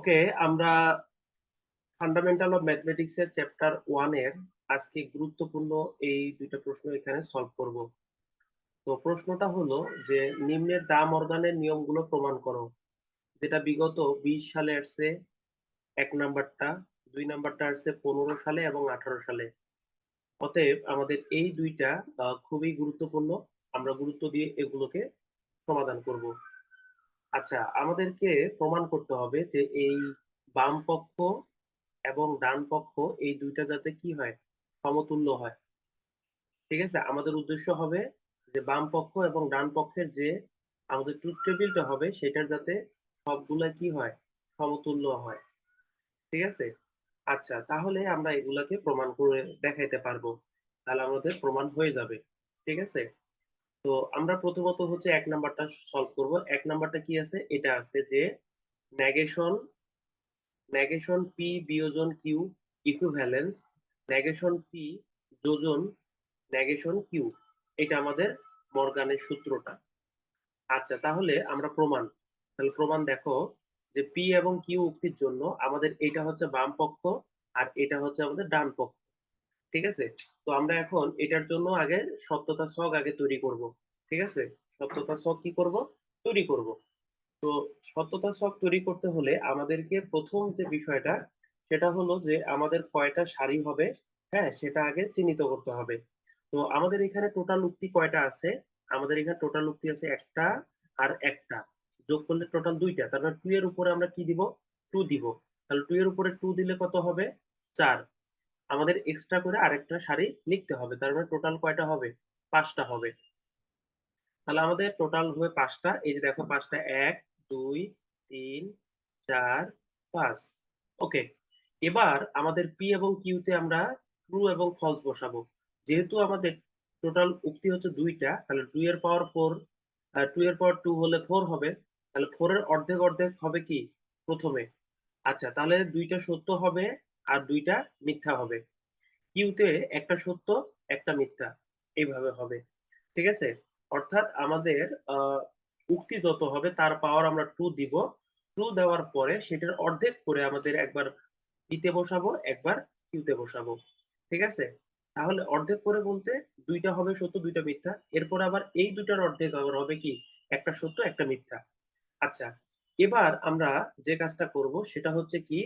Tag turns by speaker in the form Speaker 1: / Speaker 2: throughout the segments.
Speaker 1: ওকে, আমরা fundamental of mathematics এর chapter 1 এর আজকে গুরুত্বপূর্ণ এই দুইটা প্রশ্ন এখানে সলভ করব। তো প্রশ্নটা হলো যে নিম্নের ডা মর্গানের নিয়মগুলো প্রমাণ করো। যেটা বিগত 20 সালে আসছে এক নাম্বারটা, 2 নাম্বারটা আসছে 15 সালে এবং 18 সালে। অতএব আমাদের এই দুইটা খুবই গুরুত্বপূর্ণ। আমরা গুরুত্ব দিয়ে এগুলোকে সমাধান করব। আচ্ছা, আমাদেরকে প্রমাণ করতে হবে যে এই বাম পক্ষ এবং ডান পক্ষ এই দুইটা যাতে কি হয়, সমতুল্য হয়। ঠিক আছে, আমাদের উদ্দেশ্য হবে যে বাম পক্ষ এবং ডান পক্ষের যে আমাদের ট্রুথ টেবিলটা হবে সেটার যাতে সবগুলা কি হয়, সমতুল্য হয়। ঠিক আছে। আচ্ছা, তাহলে আমরা এগুলাকে প্রমাণ করে দেখাইতে পারবো, তাহলে আমাদের প্রমাণ হয়ে যাবে। ঠিক আছে। তো আমরা প্রথমত হচ্ছে এক নাম্বারটা সলভ করব। এক নাম্বারটা কি আছে, এটা আছে যে নেগেশন নেগেশন পি বিয়োজন কিউ ইকুইভ্যালেন্স নেগেশন পি যোজন নেগেশন কিউ। এটা আমাদের মর্গানের সূত্রটা। আচ্ছা, তাহলে আমরা তাহলে প্রমাণ দেখো যে পি এবং কিউ উক্তির জন্য আমাদের এটা হচ্ছে বাম পক্ষ আর এটা হচ্ছে আমাদের ডান পক্ষ। ঠিক আছে। তো আমরা এখন এটার জন্য আগে সত্যতা ছক আগে তৈরি করব। ঠিক আছে, সত্যতা ছক কি করব, তৈরি করব। তো সত্যতা ছক তৈরি করতে হলে আমাদেরকে প্রথম যে বিষয়টা সেটা হলো যে আমাদের কয়টা সারি হবে, হ্যাঁ, সেটা আগে চিহ্নিত করতে হবে। তো আমাদের এখানে টোটাল উক্তি কয়টা আছে, আমাদের এখানে টোটাল উক্তি আছে একটা আর একটা, যোগ করলে টোটাল দুইটা, তার মানে 2 এর উপরে আমরা কি দিব, 2 দিব। তাহলে 2 এর উপরে 2 দিলে কত হবে, 4। আমাদের এক্সট্রা করে আরেকটা সারি লিখতে হবে, তার মানে টোটাল কয়টা হবে, 5টা হবে। তাহলে আমাদের টোটাল হবে 5টা। এই যে দেখো 5টা, 1 2 3 4 5। ওকে, এবার আমাদের পি এবং কিউতে আমরা ট্রু এবং ফলস বসাবো। যেহেতু আমাদের টোটাল উক্তি হচ্ছে দুইটা, তাহলে 2 এর পাওয়ার 4, 2 এর পাওয়ার 2 হলে 4 হবে। তাহলে 4 এর অর্ধেক অর্ধেক হবে কি প্রথমে। আচ্ছা, তাহলে দুইটা সত্য হবে আর দুইটা মিথ্যা হবে। কিউতে একটা সত্য একটা মিথ্যা, এইভাবে হবে। ঠিক আছে। অর্থাৎ আমাদের উক্তি যত হবে তার পাওয়ার আমরা 2 দিব। 2 দেওয়ার পরে সেটার অর্ধেক করে আমাদের একবার পিতে বসাবো, একবার কিউতে বসাবো। ঠিক আছে। তাহলে অর্ধেক করে বলতে দুইটা হবে সত্য দুইটা মিথ্যা, এরপর আবার এই দুইটার অর্ধেক আবার হবে কি, একটা সত্য একটা মিথ্যা। আচ্ছা, এবার আমরা যে কাজটা করব সেটা হচ্ছে কি,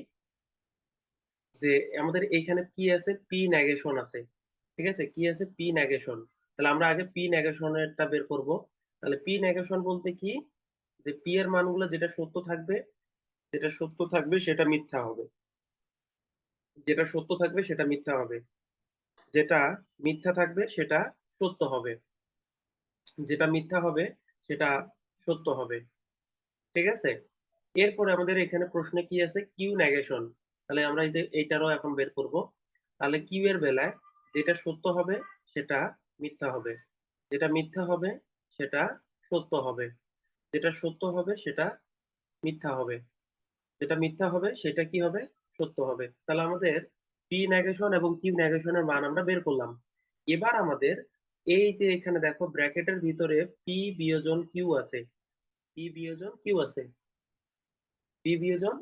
Speaker 1: যে আমাদের এইখানে কি আছে, পি নেগেশন আছে। ঠিক আছে, কি আছে, পি নেগেশন। তাহলে আমরা আগে পি নেগেশনেরটা বের করব। তাহলে পি নেগেশন বলতে কি, যে পি এর মানগুলো যেটা সত্য থাকবে, যেটা সত্য থাকবে সেটা মিথ্যা হবে, যেটা সত্য থাকবে সেটা মিথ্যা হবে, যেটা মিথ্যা থাকবে সেটা সত্য হবে, যেটা মিথ্যা হবে সেটা সত্য হবে। ঠিক আছে। এরপরে আমাদের এখানে প্রশ্নে কি আছে, কিউ নেগেশন। তাহলে আমরা এই যে এইটারও এখন বের করব। তাহলে কিউ এর বেলায় যেটা সত্য হবে সেটা মিথ্যা হবে, যেটা মিথ্যা হবে সেটা সত্য হবে, যেটা সত্য হবে সেটা মিথ্যা হবে, যেটা মিথ্যা হবে সেটা কি হবে, সত্য হবে। তাহলে আমাদের পি নেগেশন এবং কিউ নেগেশনের মান আমরা বের করলাম। এবার আমাদের এই যে এখানে দেখো ব্র্যাকেটের ভিতরে পি বিয়োজন কিউ আছে, পি বিয়োজন কিউ আছে, পি বিয়োজন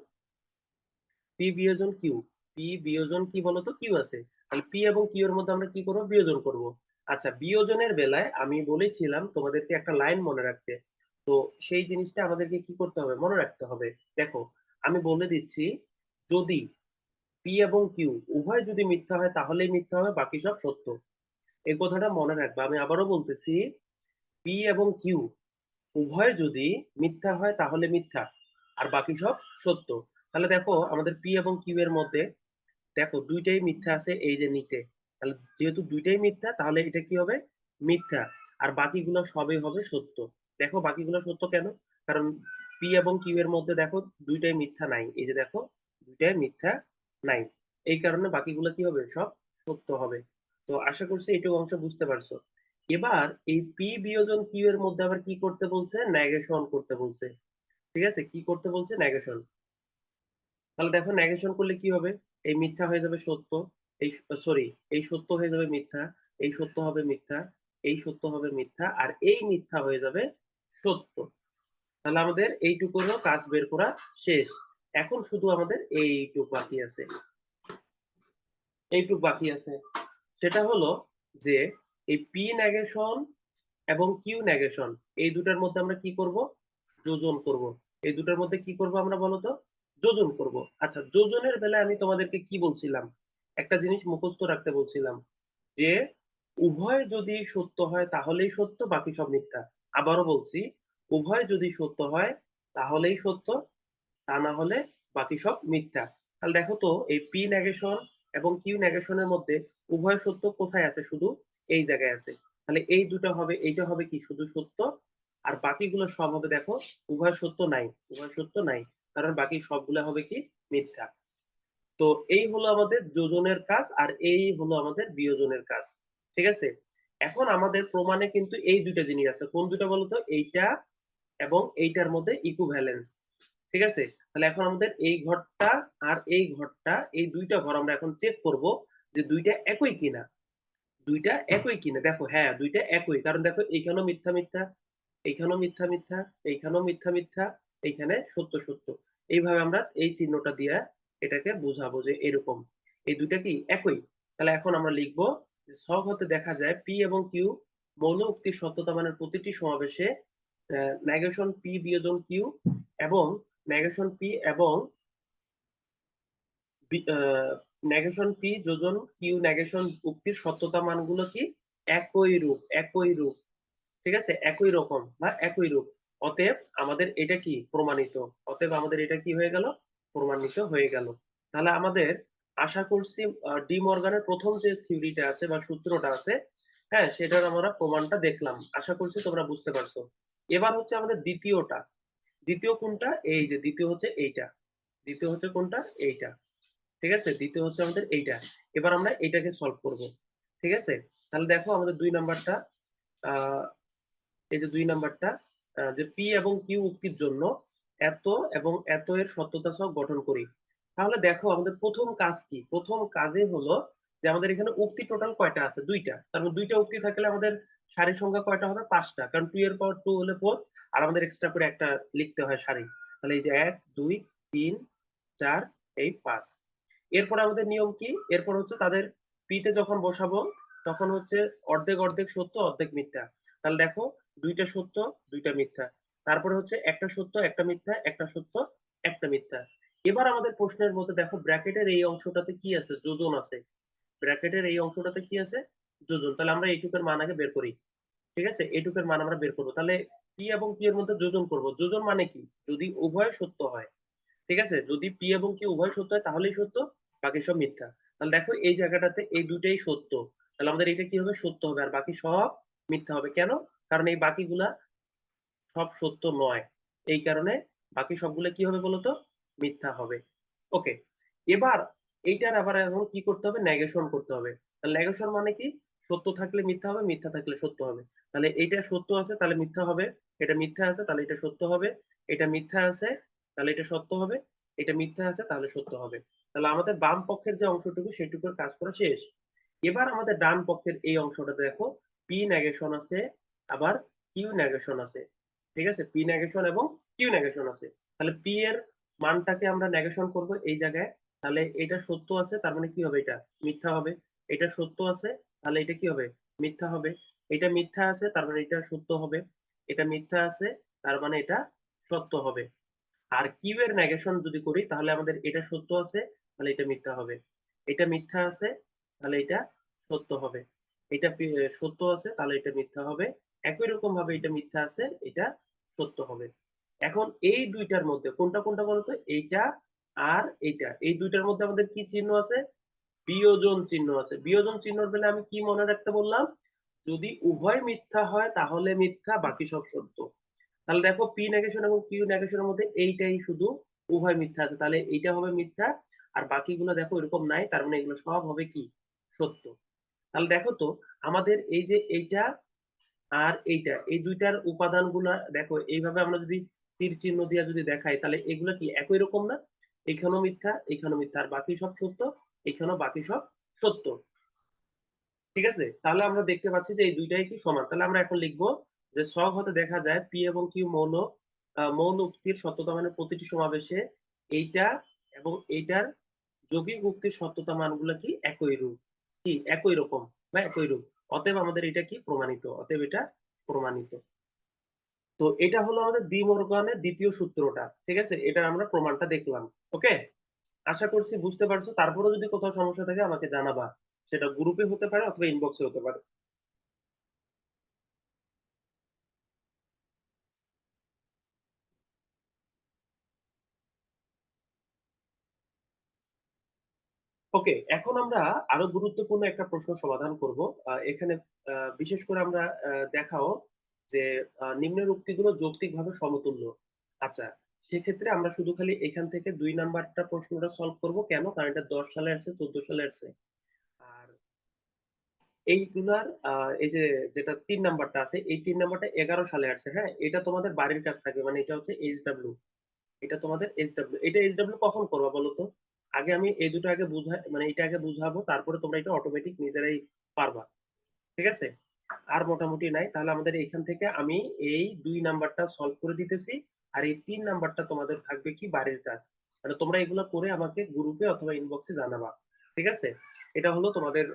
Speaker 1: পি বিয়োজন কিউ, পি বিয়োজন কি বলতো, কিউ আছে। তাহলে পি এবং কিউ এর মধ্যে আমরা কি করব, বিয়োজন করব। আচ্ছা, বিয়োজনের বেলায় আমি বলেছিলাম তোমাদেরকে একটা লাইন মনে রাখতে। তো সেই জিনিসটা আমাদেরকে কি করতে হবে, মনে রাখতে হবে। দেখো, আমি বলে দিচ্ছি, যদি পি এবং কিউ উভয় যদি মিথ্যা হয় তাহলেই মিথ্যা হবে, বাকি সব সত্য। এই কথাটা মনে রাখবে। আমি আবারও বলতেছি, পি এবং কিউ উভয় যদি মিথ্যা হয় তাহলে মিথ্যা, আর বাকি সব সত্য। তাহলে দেখো আমাদের পি এবং কিউ এর মধ্যে দেখো দুইটাই মিথ্যা আছে এই যে নিচে। তাহলে যেহেতু দুইটাই মিথ্যা তাহলে এটা কি হবে, মিথ্যা। আর বাকিগুলো সবই হবে সত্য। দেখো বাকিগুলো সত্য কেন, কারণ পি এবং কিউ এর মধ্যে দেখো দুইটাই মিথ্যা নাই, এই যে দেখো দুইটাই মিথ্যা নাই। এই কারণে বাকিগুলো কি হবে, সব সত্য হবে। তো আশা করছি এইটুকু অংশ বুঝতে পারছো। এবার এই পি বিয়োজন কিউ এর মধ্যে আবার কি করতে বলছে, নেগেশন করতে বলছে। ঠিক আছে, কি করতে বলছে, নেগেশন। তাহলে দেখো নেগেশন করলে কি হবে, এই মিথ্যা হয়ে যাবে সত্য, এই সরি এই সত্য হয়ে যাবে মিথ্যা, এই সত্য হবে মিথ্যা, এই সত্য হবে মিথ্যা, আর এই মিথ্যা হয়ে যাবে সত্য। তাহলে আমাদের এইটুকুরও কাজ বের করা শেষ। এখন শুধু আমাদের এইটুক বাকি আছে, এইটুক বাকি আছে। সেটা হলো যে এই পি নেগেশন এবং কিউ নেগেশন এই দুটার মধ্যে আমরা কি করব? যোজন করব। এই দুটার মধ্যে কি করব আমরা বলো তো? যোজন করব। আচ্ছা, যোজনের বেলায় আমি তোমাদেরকে কি বলছিলাম? একটা জিনিস মুখস্থ রাখতে বলছিলাম যে উভয় যদি সত্য হয় তাহলেই সত্য, বাকি সব মিথ্যা। আবারও বলছি, উভয় যদি সত্য হয় তাহলেই সত্য, তা না হলে বাকি সব মিথ্যা। তাহলে দেখো তো এই পি নেগেশন এবং কিউ নেগেশনের মধ্যে উভয় সত্য কোথায় আছে? শুধু এই জায়গায় আছে। তাহলে এই দুটো হবে, এইটা হবে কি শুধু সত্য, আর বাকিগুলো সব হবে দেখো উভয় সত্য নাই, উভয় সত্য নাই, কারণ বাকি সবগুলো হবে কি মিথ্যা। তো এই হলো আমাদের যোজনের কাজ, আর এই হলো আমাদের বিয়োজনের কাজ। ঠিক আছে? এখন আমাদের প্রমাণে কিন্তু এই দুইটা জিনিস আছে। কোন দুইটা বলতো? এইটা এবং এইটার মধ্যে ইকুইভ্যালেন্স। ঠিক আছে? তাহলে এখন আমাদের এই ঘরটা আর এই ঘরটা, এই দুইটা ঘর আমরা এখন চেক করব যে দুইটা একই কিনা। দুইটা একই কিনা। দেখো হ্যাঁ দুইটা একই, কারণ দেখো এইখানেও মিথ্যা মিথ্যা, এইখানেও মিথ্যা মিথ্যা, এইখানেও মিথ্যা মিথ্যা, এইখানে সত্য সত্য। এইভাবে আমরা এই চিহ্নটা দিয়ে এটাকে বুঝাবো যে এরকম এই দুইটা কি একই। তাহলে এখন আমরা লিখবো যে ছক হতে দেখা যায় পি এবং কিউ মৌল উক্তির সত্যতা মানের প্রতিটি সমাবেশে নেগেশন পি বিয়োজন কিউ এবং নেগেশন পি এবং নেগেশন পি যোজন কিউ নেগেশন উক্তির সত্যতা মানগুলো কি একই রূপ, একই রূপ। ঠিক আছে? একই রকম বা একই রূপ। অতএব আমাদের এটা কি প্রমাণিত। অতএব আমাদের এটা কি হয়ে গেল? প্রমাণিত হয়ে গেল। তাহলে আমাদের আশা করছি ডি মর্গানের প্রথম যে থিওরিটা আছে বা সূত্রটা আছে, হ্যাঁ সেটার আমরা প্রমাণটা দেখলাম। আশা করছি তোমরা বুঝতে পারছো। এবার হচ্ছে আমাদের দ্বিতীয়টা। দ্বিতীয় কোনটা? এই যে দ্বিতীয় হচ্ছে এইটা। দ্বিতীয় হচ্ছে কোনটা? এইটা। ঠিক আছে? দ্বিতীয় হচ্ছে আমাদের এইটা। এবার আমরা এইটাকে সলভ করব। ঠিক আছে? তাহলে দেখো আমাদের ২ নাম্বারটা, আহ এই যে ২ নাম্বারটা, যে পি এবং কিউ উক্তির জন্য এত এবং এত এর সত্যতা ছক গঠন করি। তাহলে দেখো আমাদের প্রথম কাজ কি? প্রথম কাজে হলো যে আমাদের এখানে উক্তি টোটাল কয়টা আছে? ২টা। তার মানে ২টা উক্তি থাকলে আমাদের সারি সংখ্যা কয়টা হবে? ৫টা। কারণ 2 এর পাওয়ার 2 হলে 4, আর আমাদের এক্সট্রা করে একটা লিখতে হয় সারি। তাহলে এই যে ১ ২ ৩ ৪ এই ৫। এরপর আমাদের নিয়ম কি? এরপর হচ্ছে তাদের পি তে যখন বসাবো তখন হচ্ছে অর্ধেক অর্ধেক সত্য অর্ধেক মিথ্যা। তাহলে দেখো ২টা সত্য ২টা মিথ্যা। তারপরে হচ্ছে একটা সত্য একটা মিথ্যা, একটা সত্য একটা মিথ্যা। এবার আমাদের প্রশ্নের মধ্যে দেখো ব্র্যাকেটের এই অংশটাতে কি আছে? যোজন আছে। ব্র্যাকেটের এই অংশটাতে কি আছে? যোজন। তাহলে আমরা এইটুকের মান আগে বের করি। ঠিক আছে? এইটুকের মান আমরা বের করবো। তাহলে পি এবং কিউ এর মধ্যে যোজন করব। যোজন মানে কি? যদি উভয় সত্য হয়। ঠিক আছে? যদি পি এবং কিউ উভয় সত্য হয় তাহলেই সত্য, বাকি সব মিথ্যা। তাহলে দেখো এই জায়গাটাতে এই দুইটাই সত্য। তাহলে আমাদের এটা কি হবে? সত্য হবে, আর বাকি সব মিথ্যা হবে। কেন? কারণ এই বাকিগুলা সব সত্য নয়। এই কারণে বাকি সবগুলো কি হবে বলতো? মিথ্যা হবে। ওকে। এবার এইটার আবার এখন কি করতে হবে? নেগেশন করতে হবে। তাহলে নেগেশন মানে কি? সত্য থাকলে মিথ্যা হবে, মিথ্যা থাকলে সত্য হবে। তাহলে এইটা সত্য আছে তাহলে মিথ্যা হবে, এটা মিথ্যা আছে তাহলে এটা সত্য হবে, এটা মিথ্যা আছে তাহলে এটা সত্য হবে, এটা মিথ্যা আছে তাহলে সত্য হবে। তাহলে আমাদের বাম পক্ষের যে অংশটুকু সেটুকুর কাজ করা শেষ। এবার আমাদের ডান পক্ষের এই অংশটা দেখো, পি নেগেশন আছে, আবার কিউ নেগেশন আছে। ঠিক আছে? পি নেগেশন এবং কিউ নেগেশন আছে। তাহলে পি এর মানটাকে আমরা নেগেশন করব এই জায়গায়। তাহলে এটা সত্য আছে তার মানে কি হবে? এটা মিথ্যা হবে। এটা সত্য আছে তাহলে এটা কি হবে? মিথ্যা হবে। এটা মিথ্যা আছে তার মানে এটা সত্য হবে। এটা মিথ্যা আছে তার মানে এটা সত্য হবে। আর কিউ এর নেগেশন যদি করি তাহলে আমাদের এটা সত্য আছে তাহলে এটা মিথ্যা হবে। এটা মিথ্যা আছে তাহলে এটা সত্য হবে। এটা সত্য আছে তাহলে এটা মিথ্যা হবে। একই রকম ভাবে এটা মিথ্যা আছে এটা সত্য হবে। এখন এই দুইটার মধ্যে কোনটা কোনটা বলতো? এইটা আর এইটা, এই দুইটার মধ্যে আমাদের কি চিহ্ন আছে? বিয়োজন চিহ্ন আছে। বিয়োজন চিহ্নর বেলা আমি কি মনে রাখতে বললাম? যদি উভয় মিথ্যা হয় তাহলে মিথ্যা, বাকি সব সত্য। তাহলে দেখো পি নেগেশন এবং কিউ নেগেশনের মধ্যে এইটাই শুধু উভয় মিথ্যা আছে, তাহলে এইটা হবে মিথ্যা, আর বাকিগুলো দেখো এরকম নাই, তার মানে এগুলো সব হবে কি সত্য। তাহলে দেখো তো আমাদের এই যে এইটা আর এইটা, এই দুইটার উপাদানগুলা দেখো এইভাবে আমরা যদি তীর চিহ্ন দিয়ে যদি দেখাই তাহলে এগুলো কি একই রকম না? এখানেও মিথ্যা এখানেও মিথ্যা, আর বাকি সব সত্য, এখানেও বাকি সব সত্য। ঠিক আছে? তাহলে আমরা দেখতে পাচ্ছি যে এই দুইটাই কি সমান। তাহলে আমরা এখন লিখবো যে ছক হতে দেখা যায় পি এবং কিউ মৌল মৌল উক্তির সত্যতা মানের প্রতিটি সমাবেশে এইটা এবং এইটার যৌগিক উক্তির সত্যতা মানগুলো কি একই রূপ, কি একই রকম বা একই রূপ, অতএব আমাদের এটা কি প্রমাণিত, অতএব এটা প্রমাণিত। তো এটা হলো আমাদের ডি মর্গানের দ্বিতীয় সূত্রটা, ঠিক আছে, এটা আমরা প্রমাণটা দেখলাম। ওকে, আশা করছি বুঝতে পারছো। তারপরে যদি কোথাও সমস্যা থাকে আমাকে জানাবা, সেটা গ্রুপে হতে পারে অথবা ইনবক্সে হতে পারে। ওকে, এখন আমরা আরো গুরুত্বপূর্ণ একটা প্রশ্ন সমাধান করব। এখানে বিশেষ করে আমরা দেখাও যে নিম্নের উক্তিগুলো যৌক্তিকভাবে সমতুল্য। আচ্ছা, সেক্ষেত্রে আমরা শুধু খালি এখান থেকে 2 নাম্বারটা প্রশ্নটা সলভ করব। কেন? কারণ এটা 10 সালে আসছে, 14 সালে আসছে। আর এইগুলার এই যে যেটা 3 নাম্বারটা আছে, এই 3 নাম্বারটা 11 সালে আসছে। হ্যাঁ, এটা তোমাদের বাড়ির কাছ থাকবে, মানে এটা হচ্ছে এইচডব্লিউ, এটা তোমাদের এইচডব্লিউ। এটা এইচডব্লিউ কখন করবা বলো তো? আগে আমি এই দুটো আগে বুঝা, মানে এটা আগে বুঝাবো, তারপরে তোমরা এটা অটোমেটিক নিজেরাই পারবা, ঠিক আছে? আর মোটামুটি নাই। তাহলে আমাদের এখান থেকে আমি এই 2 নাম্বারটা সলভ করে দিতেছি, আর এই 3 নাম্বারটা তোমাদের থাকবে কি বাড়ির কাজ, মানে তোমরা এগুলো করে আমাকে গ্রুপে অথবা ইনবক্সে জানাবা, ঠিক আছে? এটা হলো তোমাদের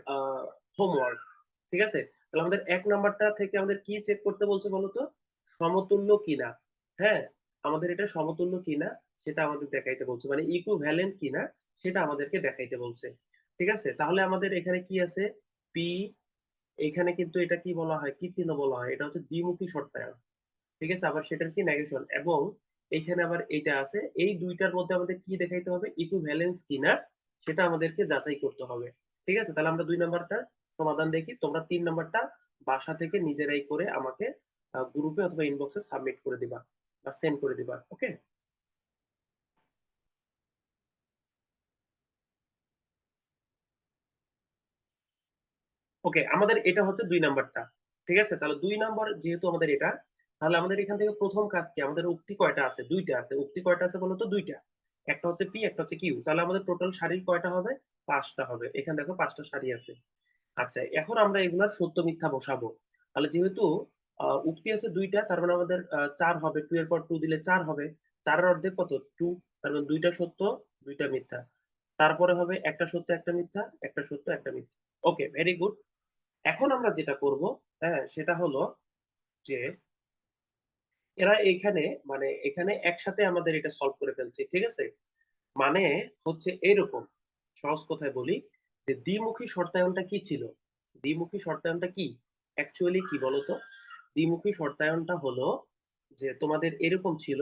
Speaker 1: হোমওয়ার্ক, ঠিক আছে? তাহলে আমাদের 1 নাম্বারটা থেকে আমাদের কি চেক করতে বলছে বলো তো? সমতুল্য কিনা। হ্যাঁ, আমাদের এটা সমতুল্য কিনা সেটা আমাদের দেখাইতে বলছে, মানে ইকুইভ্যালেন্ট কিনা সেটা আমাদেরকে দেখাইতে বলছে, ঠিক আছে? তাহলে আমাদের এখানে কি আছে? পি, এখানে কিন্তু এটা কি বলা হয়, কি চিহ্ন বলা হয়, এটা হচ্ছে দ্বিমুখী শর্তায়ন, ঠিক আছে? আবার সেটার কি নেগেশন, এবং এখানে আবার এইটা আছে। এই দুইটার মধ্যে আমাদের কি দেখাইতে হবে, ইকুইভ্যালেন্স কিনা সেটা আমাদেরকে যাচাই করতে হবে, ঠিক আছে? তাহলে আমরা 2 নাম্বারটা সমাধান দেখি, তোমরা 3 নাম্বারটা বাসা থেকে নিজেরাই করে আমাকে গ্রুপে অথবা ইনবক্সে সাবমিট করে দিবা বা সেন্ড করে দিবা। ওকে, ওকে, আমাদের এটা হচ্ছে 2 নাম্বারটা, ঠিক আছে? তাহলে 2 নাম্বার যেহেতু আমাদের এটা, তাহলে আমাদের এখান থেকে প্রথম কাজ কি, আমাদের উক্তি কয়টা আছে? দুইটা আছে। উক্তি কয়টা আছে বলতো? দুইটা। একটা হচ্ছে পি, একটা হচ্ছে কিউ। তাহলে আমাদের টোটাল সারি কয়টা হবে? 5টা হবে। এখানে দেখো 5টা সারি আছে। আচ্ছা, এখন আমরা এগুলার সত্য মিথ্যা বসাবো। তাহলে যেহেতু উক্তি আছে দুইটা, তার মানে আমাদের 4 হবে। 2 এর পর 2 দিলে 4 হবে। 4 এর অর্ধেক কত? 2। তার মানে দুইটা সত্য, দুইটা মিথ্যা। তারপরে হবে একটা সত্য, একটা মিথ্যা, একটা সত্য, একটা মিথ্যা। ওকে, ভেরি গুড। এখন আমরা যেটা করব, হ্যাঁ, সেটা হলো যে এরা এখানে, মানে এখানে একসাথে আমাদের এটা সলভ করে ফেলছে, ঠিক আছে? মানে হচ্ছে এরকম, সহজ কথায় বলি, যে দ্বিমুখী শর্তায়নটা কি ছিল? দ্বিমুখী শর্তায়নটা কি অ্যাকচুয়ালি কি বলতো? দ্বিমুখী শর্তায়নটা হলো যে তোমাদের এরকম ছিল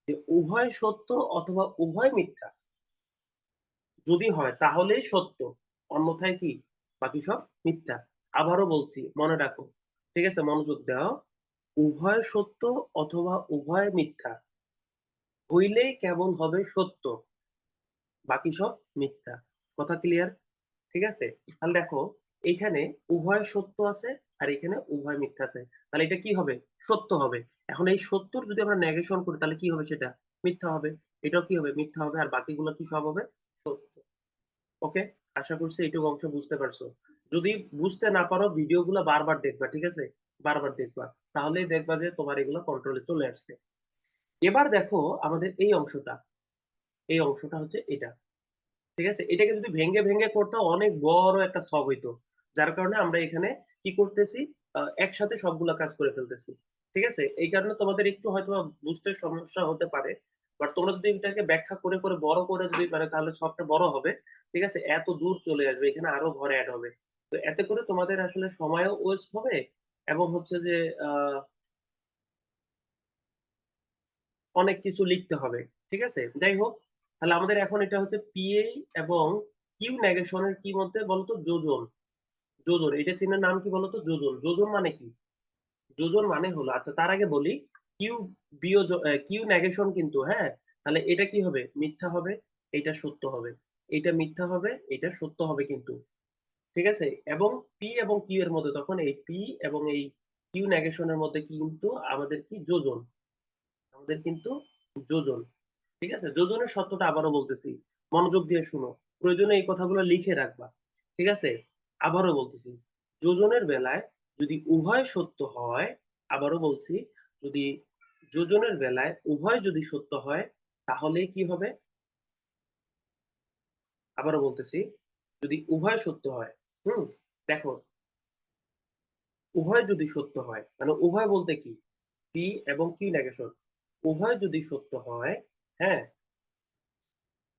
Speaker 1: যে উভয় সত্য অথবা উভয় মিথ্যা যদি হয় তাহলেই সত্য, অন্যথায় কি বাকি সব মিথ্যা। আবারও বলছি, মনে রাখো, ঠিক আছে? মনোযোগ দাও। উভয় সত্য অথবা উভয় মিথ্যা হইলেই কেমন হবে সত্য, বাকি সব মিথ্যা। কথা ক্লিয়ার? ঠিক আছে? তাহলে দেখো, এইখানে উভয় সত্য আছে আর এখানে উভয় মিথ্যা আছে, তাহলে এটা কি হবে? সত্য হবে। এখন এই সত্যর যদি আমরা নেগেশন করি তাহলে কি হবে? সেটা মিথ্যা হবে। এটাও কি হবে? মিথ্যা হবে। আর বাকিগুলো কি সব হবে? সত্য। ওকে, আশা করছি এইটুকু অংশ বুঝতে পারছো। যদি বুঝতে না পারো ভিডিও গুলো বারবার দেখবা, ঠিক আছে? বারবার দেখবা, তাহলেই দেখবা যে তোমার এগুলো কন্ট্রোলে চলে আসছে। এবার দেখো আমাদের এই অংশটা, এই অংশটা হচ্ছে এটা, ঠিক আছে? এটাকে যদি ভেঙে ভেঙে করতে অনেক বড় একটা ছক হইতো, যার কারণে আমরা এখানে কি করতেছি, একসাথে সবগুলা কাজ করে ফেলতেছি, ঠিক আছে? এই কারণে তোমাদের একটু হয়তো বুঝতে সমস্যা হতে পারে, বাট তোমরা যদি এটাকে ব্যাখ্যা করে করে বড় করে যদি পারে তাহলে ছকটা বড় হবে, ঠিক আছে? এত দূর চলে আসবে, এখানে আরো ঘর অ্যাড হবে। তো এতে করে তোমাদের আসলে সময়ও ওয়েস্ট হবে, এবং হচ্ছে যে আহ অনেক কিছু লিখতে হবে, ঠিক আছে? যাই হোক, তাহলে আমাদের এখন এটা হচ্ছে পিএ এবং কিউ নেগেশনের কি মধ্যে বলতো? যোজন। যোজন, এটা চিহ্নের নাম কি বলতো? যোজন। যোজন মানে কি? যোজন মানে হলো, আচ্ছা তার আগে বলি, কিউ বিয়োজন, কিউ নেগেশন কিন্তু, হ্যাঁ, তাহলে এটা কি হবে? মিথ্যা হবে। এটা সত্য হবে। এটা মিথ্যা হবে, এটা সত্য হবে কিন্তু, ঠিক আছে? এবং পি এবং কিউ এর মধ্যে তখন এই পি এবং এই কিউ নেগেশনের মধ্যে কিন্তু আমাদের কি যোজন, আমাদের কিন্তু যোজন, ঠিক আছে? যোজনের সত্যটা আবারও বলতেছি, মনোযোগ দিয়ে শুনো, প্রয়োজনে এই কথাগুলো লিখে রাখবা, ঠিক আছে? আবারও বলতেছি, যোজনের বেলায় যদি উভয় সত্য হয়, আবারও বলছি, যদি যোজনের বেলায় উভয় যদি সত্য হয় তাহলেই কি হবে? আবারও বলতেছি, যদি উভয় সত্য হয়, হুম, দেখো উভয় যদি সত্য হয়, মানে উভয় বলতে কি, পি এবং কিউ নেগেশন, উভয় যদি সত্য হয়, হ্যাঁ,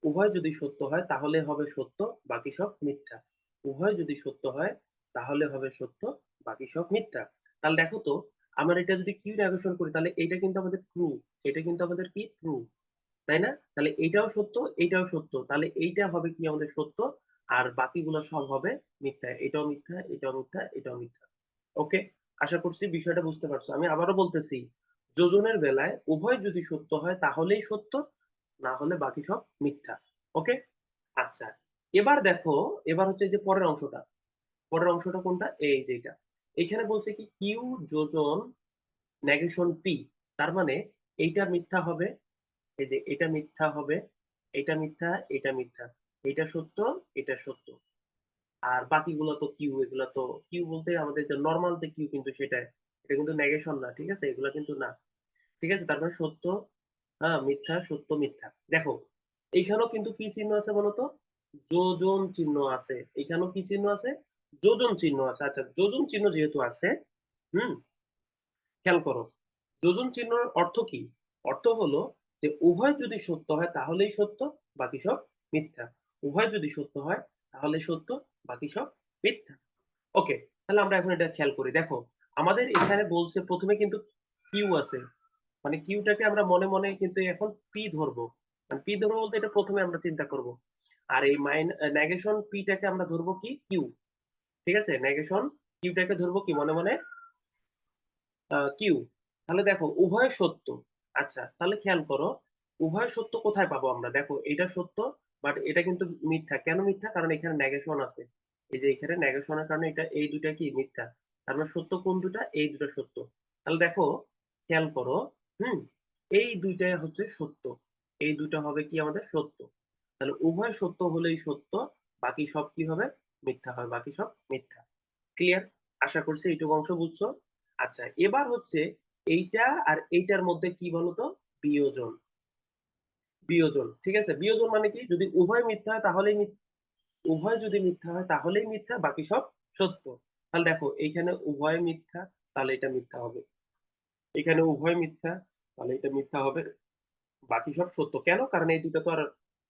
Speaker 1: উভয় যদি সত্য হয় তাহলে হবে সত্য, বাকি সব মিথ্যা। উভয় যদি সত্য হয় তাহলে হবে সত্য, বাকি সব মিথ্যা। তাহলে দেখো তো, আমরা এটা যদি কিউ নেগেশন করি তাহলে এটা কিন্তু আমাদের ট্রু, এটা কিন্তু আমাদের কি ট্রু, তাই না? তাহলে এইটাও সত্য, এইটাও সত্য, তাহলে এইটা হবে কি আমাদের সত্য, আর বাকিগুলো সব হবে মিথ্যা। এটাও মিথ্যা, এটাও মিথ্যা, এটাও মিথ্যা। ওকে, আশা করছি বিষয়টা বুঝতে পারছো। আমি আবারও বলতেছি, যোজনের বেলায় উভয় যদি সত্য হয় তাহলেই সত্য, না হলে বাকি সব মিথ্যা। ওকে, আচ্ছা, এবার দেখো, এবার হচ্ছে এই যে পরের অংশটা, পরের অংশটা কোনটা, এই যে এটা, এখানে বলছে কি কিউ যোজন নেগেশন পি, তার মানে এইটা মিথ্যা হবে, এই যে এটা মিথ্যা হবে, এটা মিথ্যা, এটা মিথ্যা, এটা সত্য, এটা সত্য, আর বাকিগুলো তো কিউ, এগুলো তো কিউ বলতে আমাদের যে নর্মাল যে কিউ কিন্তু সেটা, এটা কিন্তু নেগেশন না, ঠিক আছে, এগুলো কিন্তু না, ঠিক আছে, তারপরে সত্য, হ্যাঁ, মিথ্যা, সত্য, মিথ্যা। দেখো এইখানেও কিন্তু কি চিহ্ন আছে বলতো, যোজন চিহ্ন আছে, এখানেও কি চিহ্ন আছে, যোজন চিহ্ন আছে। আচ্ছা, যোজন চিহ্ন যেহেতু আছে, হুম, খেয়াল করো, যোজন চিহ্নের অর্থ কি, অর্থ হলো যে উভয় যদি সত্য হয় তাহলেই সত্য, বাকি সব মিথ্যা। উভয় যদি সত্য হয় তাহলে সত্য, বাকি সব মিথ্যা। ওকে, তাহলে আমরা এখন এটা খেয়াল করি। দেখো আমাদের এখানে বলছে প্রথমে কিন্তু কিউ আছে, মানে কিউটাকে আমরা মনে মনে কিন্তু এখন পি ধরবো, মানে পি ধরবো বলতে এটা প্রথমে আমরা চিন্তা করব, আর এই নেগেশন পিটাকে আমরা ধরবো কি কিউ, ঠিক আছে, নেগেশন কিউটাকে ধরবো কি মনে মনে কিউ। তাহলে দেখো উভয় সত্য। আচ্ছা, তাহলে খেয়াল করো, উভয় সত্য কোথায় পাবো আমরা, দেখো এটা সত্য, বাট এটা কিন্তু মিথ্যা। কেন মিথ্যা, কারণ এখানে নেগেশন আছে, এই যে এখানে নেগেশনের কারণে এটা, এই দুটা কি মিথ্যা, তার মানে সত্য কোন দুটা, এই দুটা সত্য। তাহলে দেখো খেয়াল করো, হুম, এই দুইটা হচ্ছে সত্য, এই দুটা হবে কি আমাদের সত্য। তাহলে উভয় সত্য হলেই সত্য, বাকি সব কি হবে, মিথ্যা হবে, বাকি সব মিথ্যা। ক্লিয়ার? আশা করছি এইটুকু অংশ বুঝছো। আচ্ছা, এবার হচ্ছে এইটা আর এইটার মধ্যে কি বলতো, বিয়োজন। বিয়োজন, ঠিক আছে, বিয়োজন মানে কি, যদি উভয় মিথ্যা হয় তাহলেই উভয় যদি মিথ্যা হয় তাহলেই মিথ্যা, বাকি সব সত্য। তাহলে দেখো এইখানে উভয় মিথ্যা, তাহলে এটা মিথ্যা হবে, এখানে উভয় মিথ্যা, তাহলে এটা মিথ্যা হবে, বাকি সব সত্য। কেন, কারণ এই দুটো তো আর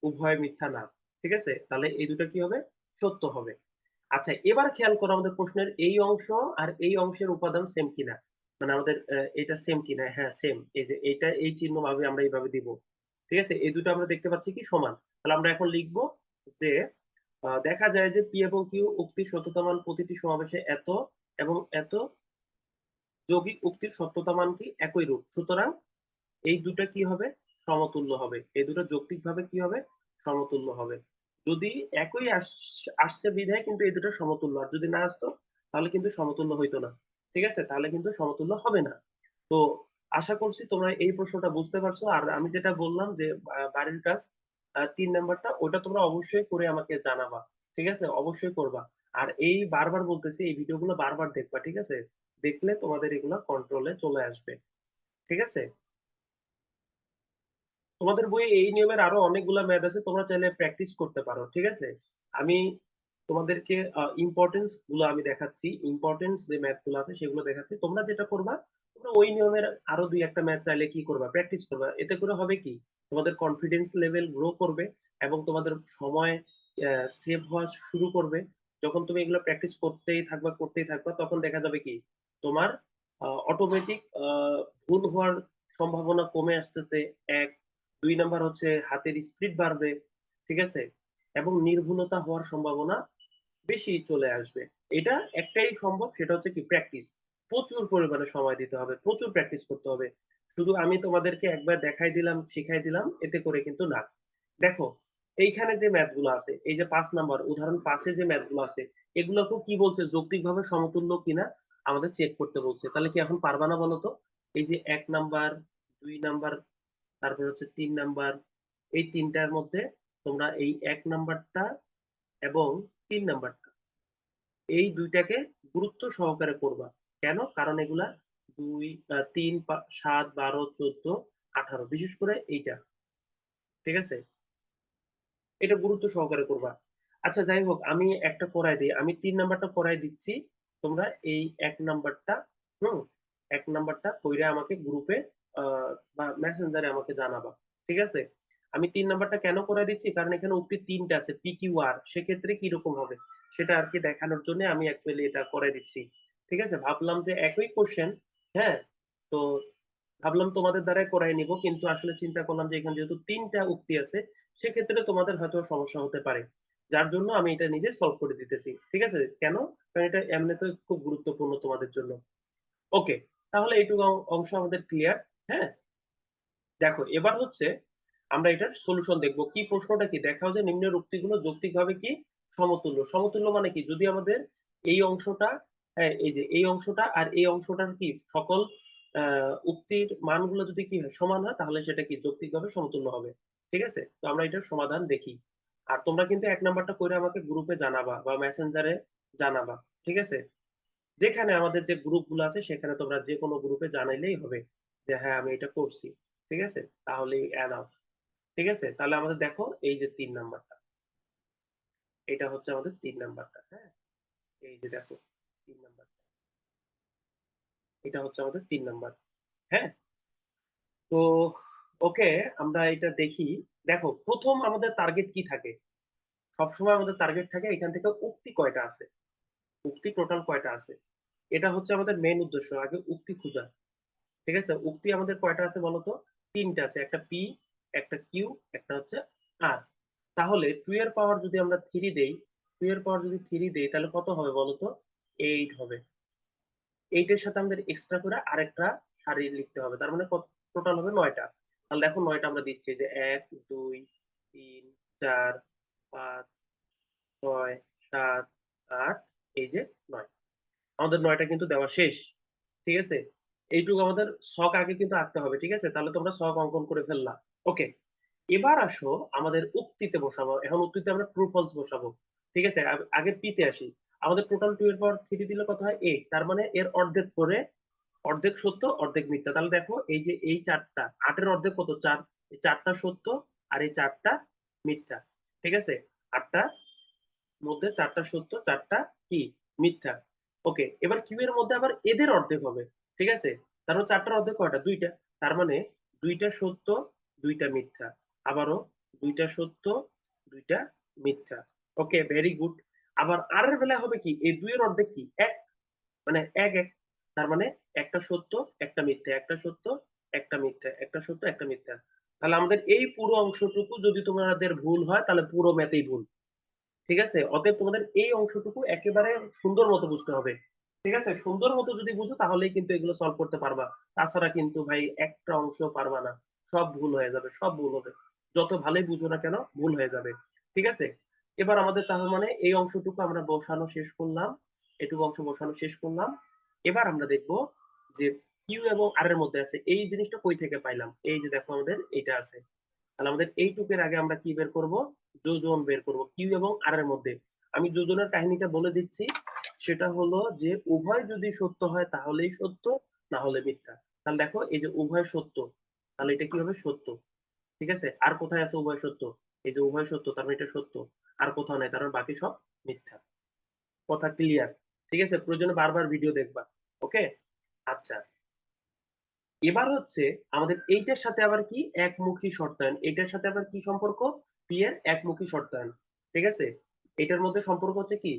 Speaker 1: উভয় মিথ্যা না, ঠিক আছে, তাহলে এই দুটো কি হবে, সত্য হবে। আচ্ছা, এবার খেয়াল করো আমাদের প্রশ্নের এই অংশ আর এই অংশের উপাদান সেম কিনা, মানে আমাদের এটা সেম কিনা, হ্যাঁ সেম, এই যে এটা এই চিহ্ন ভাবে আমরা এইভাবে দিব, ঠিক আছে, এই দুটো আমরা দেখতে পাচ্ছি কি সমান। তাহলে আমরা এখন লিখবো যে দেখা যায় যে পি এবং কিউ উক্তির সত্যতা মান প্রতিটি সমাবেশে এত এবং এত, যৌগিক উক্তির সত্যতা মান কি একই রূপ, সুতরাং এই দুটো কি হবে, সমতুল্য হবে, এই দুটো যৌক্তিকভাবে কি হবে, সমতুল্য হবে। যদি একই আসছে বিধায় কিন্তু এই দুটো সমতুল্য, আর যদি না আসতো তাহলে কিন্তু সমতুল্য হইতো না, ঠিক আছে, তাহলে কিন্তু সমতুল্য হবে না। তো আশা করছি তোমরা এই প্রশ্নটা বুঝতে পারছো। আর আমি যেটা বললাম যে বাড়ির কাজ 3 নাম্বারটা, ওটা তোমরা অবশ্যই করে আমাকে জানাবা, ঠিক আছে, অবশ্যই করবা। আর এই বারবার বলতেছি, এই ভিডিওগুলো বারবার দেখবা, ঠিক আছে, দেখলে তোমাদের এগুলো কন্ট্রোলে চলে আসবে, ঠিক আছে। তোমাদের বইয়ে এই নিয়মের আরো অনেকগুলা ম্যাথ আছে, তোমরা চাইলে প্র্যাকটিস করতে পারো, ঠিক আছে। আমি তোমাদেরকে ইম্পর্টেন্স গুলো আমি দেখাচ্ছি, ইম্পর্টেন্স যে ম্যাথ গুলো আছে সেগুলো দেখাচ্ছি, তোমরা যেটা করবা, তোমরা ওই নিয়মের আরো দুই একটা ম্যাথ চাইলে কি করবা, প্র্যাকটিস করবা, এতে করে হবে কি, তোমাদের কনফিডেন্স লেভেল গ্রো করবে এবং তোমাদের সময় সেভ হওয়া শুরু করবে। যখন তুমি এগুলো প্র্যাকটিস করতেই থাকবা তখন দেখা যাবে কি, তোমার অটোমেটিক ভুল হওয়ার সম্ভাবনা কমে আসতেছে, এক, 2 নাম্বার হচ্ছে হাতের স্পিড বাড়বে, ঠিক আছে, এবং নির্ভুলতা হওয়ার সম্ভাবনা বেশি চলে আসবে। এটা একটাই সম্ভব, সেটা হচ্ছে কি প্র্যাকটিস, প্রচুর পরিমাণে সময় দিতে হবে, প্রচুর প্র্যাকটিস করতে হবে। শুধু আমি তোমাদেরকে একবার দেখাই দিলাম, শিখাই দিলাম, এতে করে কিন্তু না। দেখো এইখানে যে ম্যাথ গুলো আছে, এই যে 5 নাম্বার উদাহরণ 5-এ যে ম্যাথ গুলো আছে, এগুলোকেও কি বলছে, যৌক্তিকভাবে সমতুল্য কিনা আমাদের চেক করতে বলছে। তাহলে কি এখন পারবা না বলো তো, এই যে 1 নাম্বার, 2 নাম্বার, তারপর হচ্ছে 3 নাম্বার, এই তিনটার মধ্যে তোমরা এই 1 নাম্বারটা এবং 3 নাম্বারটা, এই দুইটাকে গুরুত্ব সহকারে করবা। কেন, কারণ এগুলা 2, 3, 7, 12, 14, 18, বিশেষ করে এইটা, ঠিক আছে। এটা গুরুত্ব সহকারে করবা। আচ্ছা যাই হোক, আমি একটা করাই দিই, আমি 3 নাম্বারটা করাই দিচ্ছি। তোমরা এই 1 নাম্বারটা হুম 1 নাম্বারটা কইরা আমাকে গ্রুপে বা মেসেঞ্জারে আমাকে জানাবা। ঠিক আছে? আমি 3 নাম্বারটা কেন করাই দিচ্ছি, কারণ এখানে উক্তি 3টা আছে পি কিউ আর, সেক্ষেত্রে কি রকম হবে সেটা আর কি দেখানোর জন্য আমি অ্যাকচুয়ালি এটা করাই দিচ্ছি। ঠিক আছে? ভাবলাম যে একই কোশ্চেন, হ্যাঁ, তো ভাবলাম তোমাদের দ্বারাই করাই নিব, কিন্তু আসলে চিন্তা করলাম যে এখানে যেহেতু 3টা উক্তি আছে, সেক্ষেত্রে তোমাদের হয়তো সমস্যা হতে পারে, যার জন্য আমি এটা নিজে সলভ করে দিতেছি। ঠিক আছে? কেন? কারণ এটা এমনিতে খুব গুরুত্বপূর্ণ তোমাদের জন্য। ওকে, তাহলে এইটুকু অংশ আমাদের ক্লিয়ার। হ্যাঁ, দেখো এবার হচ্ছে আমরা এটার সলিউশন দেখব। কি প্রশ্নটা কি, দেখাও যে নিম্নের উক্তিগুলো যৌক্তিকভাবে কি সমতুল্য। সমতুল্য মানে কি, যদি আমাদের এই অংশটা, হ্যাঁ এই যে এই অংশটা আর এই অংশটার কি সকল উক্তির মানগুলো যদি কি হয় সমান হয়, তাহলে সেটা কি যৌক্তিকভাবে সমতুল্য হবে। ঠিক আছে? তো আমরা এটার সমাধান দেখি। আর তোমরা কিন্তু 1 নাম্বারটা করে আমাকে গ্রুপে জানাবা বা মেসেঞ্জারে জানাবা। ঠিক আছে? যেখানে আমাদের যে গ্রুপগুলো আছে সেখানে তোমরা যে কোনো গ্রুপে জানাইলেই হবে যে হ্যাঁ আমি এটা করছি। ঠিক আছে? তাহলেই এনাফ। ঠিক আছে? তাহলে আমাদের দেখো এই যে 3 নাম্বারটা, এটা হচ্ছে আমাদের 3 নাম্বারটা। হ্যাঁ, এই যে দেখো 3 নাম্বার, এটা হচ্ছে আমাদের 3 নাম্বার। হ্যাঁ, তো ওকে, আমরা এটা দেখি। দেখো প্রথম আমাদের টার্গেট কি থাকে, সবসময় আমাদের টার্গেট থাকে এখান থেকে উক্তি কয়টা আছে, উক্তি টোটাল কয়টা আছে, এটা হচ্ছে আমাদের মেইন উদ্দেশ্য, আগে উক্তি খোঁজা। ঠিক আছে? উক্তি আমাদের কয়টা আছে বলতো? 3টা আছে, একটা পি, একটা কিউ, একটা হচ্ছে আর। তাহলে 2 এর পাওয়ার যদি আমরা 3 দেই, 2 এর পাওয়ার যদি 3 দেই তাহলে কত হবে বলতো? 8 হবে। 8 এর সাথে আমাদের এক্সট্রা করে আরেকটা সারি লিখতে হবে, তার মানে টোটাল হবে 9টা। তাহলে দেখো 9টা আমরা দিচ্ছি যে 1 2 3 4 5 6 7 8, এই যে 9, আমাদের 9টা কিন্তু দেওয়া শেষ। ঠিক আছে? এইটুকু আমাদের ছক আগে কিন্তু আঁকতে হবে। ঠিক আছে? তাহলে তোমরা ছক অঙ্কন করে ফেললা। ওকে, এবার আসো আমাদের উক্তিতে বসাবো। এখন উক্তিতে আমরা ট্রু ফলস বসাবো। ঠিক আছে? আগে পি তে আসি। আমাদের টোটাল 2 এর পাওয়ার 3 দিলে কত হয়? 8। তার মানে এর অর্ধেক করে, অর্ধেক সত্য অর্ধেক মিথ্যা। তাহলে দেখো এই যে এই 4টা, 8 এর অর্ধেক কত? 4। এই 4টা সত্য আর এই 4টা মিথ্যা। ঠিক আছে? 8টা মধ্যে 4টা সত্য, 4টা কি মিথ্যা। ওকে, এবার কিউ এর মধ্যে আবার এদের অর্ধেক হবে। ঠিক আছে? তার মানে 4টার অর্ধেক কয়টা? 2টা। তার মানে 2টা সত্য 2টা মিথ্যা। আবারও 2টা সত্য 2টা মিথ্যা। ওকে, ভেরি গুড। আবার আর এর বেলায় হবে কি, এই 2 এর অর্ধেক কি 1, মানে 1 1। তার মানে একটা সত্য একটা মিথ্যা, একটা সত্য একটা মিথ্যা, একটা সত্য একটা মিথ্যা। তাহলে আমাদের এই পুরো অংশটুকু যদি তোমাদের ভুল হয় তাহলে পুরো ম্যাথেই ভুল। ঠিক আছে? অতএব তোমাদের এই অংশটুকু একেবারে সুন্দর মতো বুঝতে হবে। ঠিক আছে? সুন্দর মতো যদি বুঝো তাহলেই কিন্তু এগুলো সলভ করতে পারবা। তাছাড়া কিন্তু ভাই একটা অংশ পারবা না। সব ভুল হয়ে যাবে, সব ভুল হবে। যত ভালোই বুঝো না কেন ভুল হয়ে যাবে। ঠিক আছে? এবার আমাদের তার মানে এই অংশটুকু আমরা বসানো শেষ করলাম। এটুকু অংশ বসানো শেষ করলাম। এবার আমরা দেখব যে কিউ এবং আর এর মধ্যে আছে এই জিনিসটা কই থেকে পাইলাম। এই যে দেখো আমাদের এটা আছে। তাহলে আমাদের এইটুকের আগে আমরা কি বের করব? যোজন বের করব কিউ এবং আর এর মধ্যে। আমি যোজনের কাহিনীটা বলে দিচ্ছি। সেটা হলো যে উভয় যদি সত্য হয় তাহলেই সত্য, না হলে মিথ্যা। তাহলে দেখো এই যে উভয় সত্য, তাহলে এটা কি হবে? সত্য। ঠিক আছে? আর কোথায় আছে উভয় সত্য? এই যে উভয় সত্য, তার মানে এটা সত্য। আর কোথাও নাই, তার মানে বাকি সব মিথ্যা। কথা ক্লিয়ার? ঠিক আছে? প্রয়োজনে বারবার ভিডিও দেখবা। ওকে, আচ্ছা। এবার হচ্ছে আমাদের এইটার সাথে আবার কি একমুখী শর্তায়ন, এটার সাথে আবার কি সম্পর্ক? পি এর একমুখী শর্তায়ন। ঠিক আছে? এটার মধ্যে সম্পর্ক হচ্ছে কি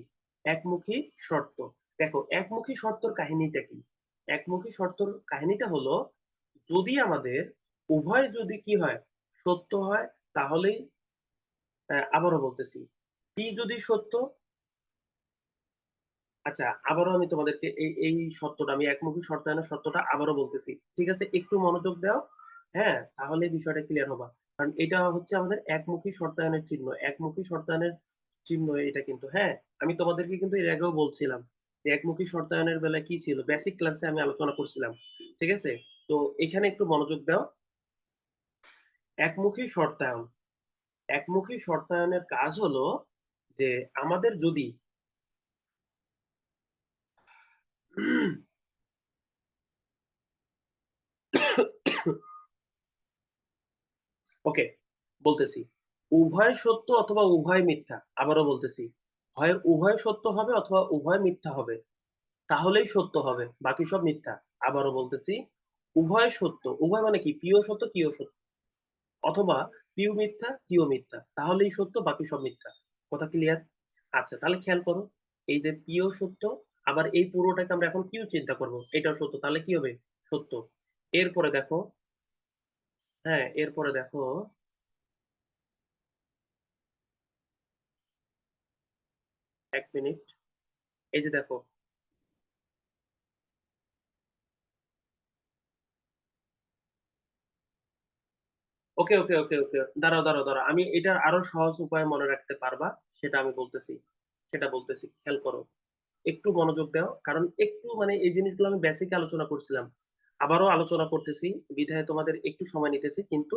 Speaker 1: একমুখী শর্ত। দেখো একমুখী শর্তর কাহিনীটা কি? একমুখী শর্তর কাহিনীটা হলো, যদি আমাদের উভয় যদি কি হয় সত্য হয়, তাহলেই আবারও বলতেছি, পি যদি সত্য, আচ্ছা আবারও আমি তোমাদেরকে এই এই শর্তটা, আমি একমুখী শর্তায়নের শর্তটা আবারও বলতেছি। ঠিক আছে? একটু মনোযোগ দাও। হ্যাঁ, তাহলে বিষয়টা ক্লিয়ার হবা। কারণ এটা হচ্ছে আমাদের একমুখী শর্তায়নের চিহ্ন, একমুখী শর্তায়নের চিহ্ন এটা কিন্তু। হ্যাঁ, আমি তোমাদেরকে কিন্তু এর আগেও বলছিলাম যে একমুখী শর্তায়নের বেলায় কি ছিল, বেসিক ক্লাসে আমি আলোচনা করছিলাম। ঠিক আছে? তো এখানে একটু মনোযোগ দাও। একমুখী শর্তায়ন, একমুখী শর্তায়নের কাজ হলো যে আমাদের যদি ওকে, বলতেছি। উভয় সত্য অথবা উভয় মিথ্যা, আবারও বলতেছি, হয় উভয় সত্য হবে অথবা উভয় মিথ্যা হবে, তাহলেই সত্য হবে, বাকি সব মিথ্যা। আবারও বলতেছি, উভয় সত্য, উভয় মানে কি, পিও সত্য কিও সত্য, অথবা পিউ মিথ্যা কিও মিথ্যা, তাহলেই সত্য, বাকি সব মিথ্যা। কথা ক্লিয়ার? আচ্ছা, তাহলে খেয়াল করো, এই যে পিও সত্য, আবার এই পুরোটাকে আমরা এখন কিউ চিন্তা করব, এটাও সত্য, তাহলে কি হবে, সত্য। এরপরে দেখো, হ্যাঁ এরপরে দেখো, এক মিনিট, এই যে দেখো, ওকে ওকে ওকে ওকে, দাঁড়াও দাঁড়াও দাঁড়াও, আমি এটার আরো সহজ উপায় মনে রাখতে পারবা, সেটা আমি বলতেছি, সেটা বলতেছি, খেয়াল করো, একটু মনোযোগ দাও, কারণ একটু মানে এই জিনিসগুলো আমি বেসিক আলোচনা করছিলাম, আবারও আলোচনা করতেছি, বিধায় তোমাদের একটু সময় নিতেছি, কিন্তু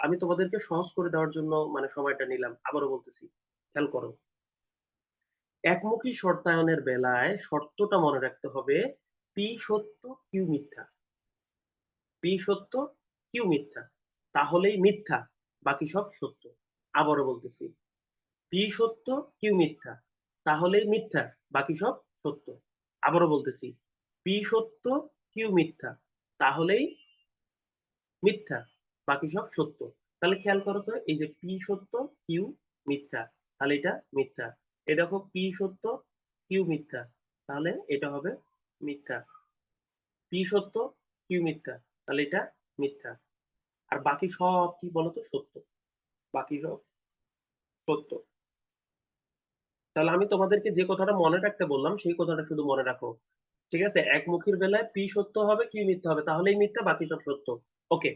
Speaker 1: আমি তোমাদেরকে সহজ করে দেওয়ার জন্য মানে সময়টা নিলাম, আবারও বলতেছি, খেয়াল করো, একমুখী শর্তায়নের বেলায় শর্তটা মনে রাখতে হবে, পি সত্য কিউ মিথ্যা, পি সত্য কিউ মিথ্যা, তাহলেই মিথ্যা, বাকি সব সত্য। আবারও বলতেছি, পি সত্য কিউ মিথ্যা, তাহলেই মিথ্যা, বাকি সব সত্য। আবারও বলতেছি, পি সত্য কিউ মিথ্যা, তাহলেই মিথ্যা, বাকি সব সত্য। তাহলে খেয়াল করো তো, এই যে পি সত্য কিউ মিথ্যা, তাহলে এটা মিথ্যা। এই দেখো, পি সত্য কিউ মিথ্যা, তাহলে এটা হবে মিথ্যা। পি সত্য কিউ মিথ্যা, তাহলে এটা মিথ্যা। আর বাকি সব কি বলতো, সত্য, বাকি সব সত্য। তাহলে আমি তোমাদেরকে যে কথাটা মনে রাখতে বললাম সেই কথাটা শুধু মনে রাখো, ঠিক আছে? একমুখীর বেলায় পি সত্য হবে কিউ মিথ্যা হবে, তাহলেই মিথ্যা, বাকি সব সত্য। ওকে,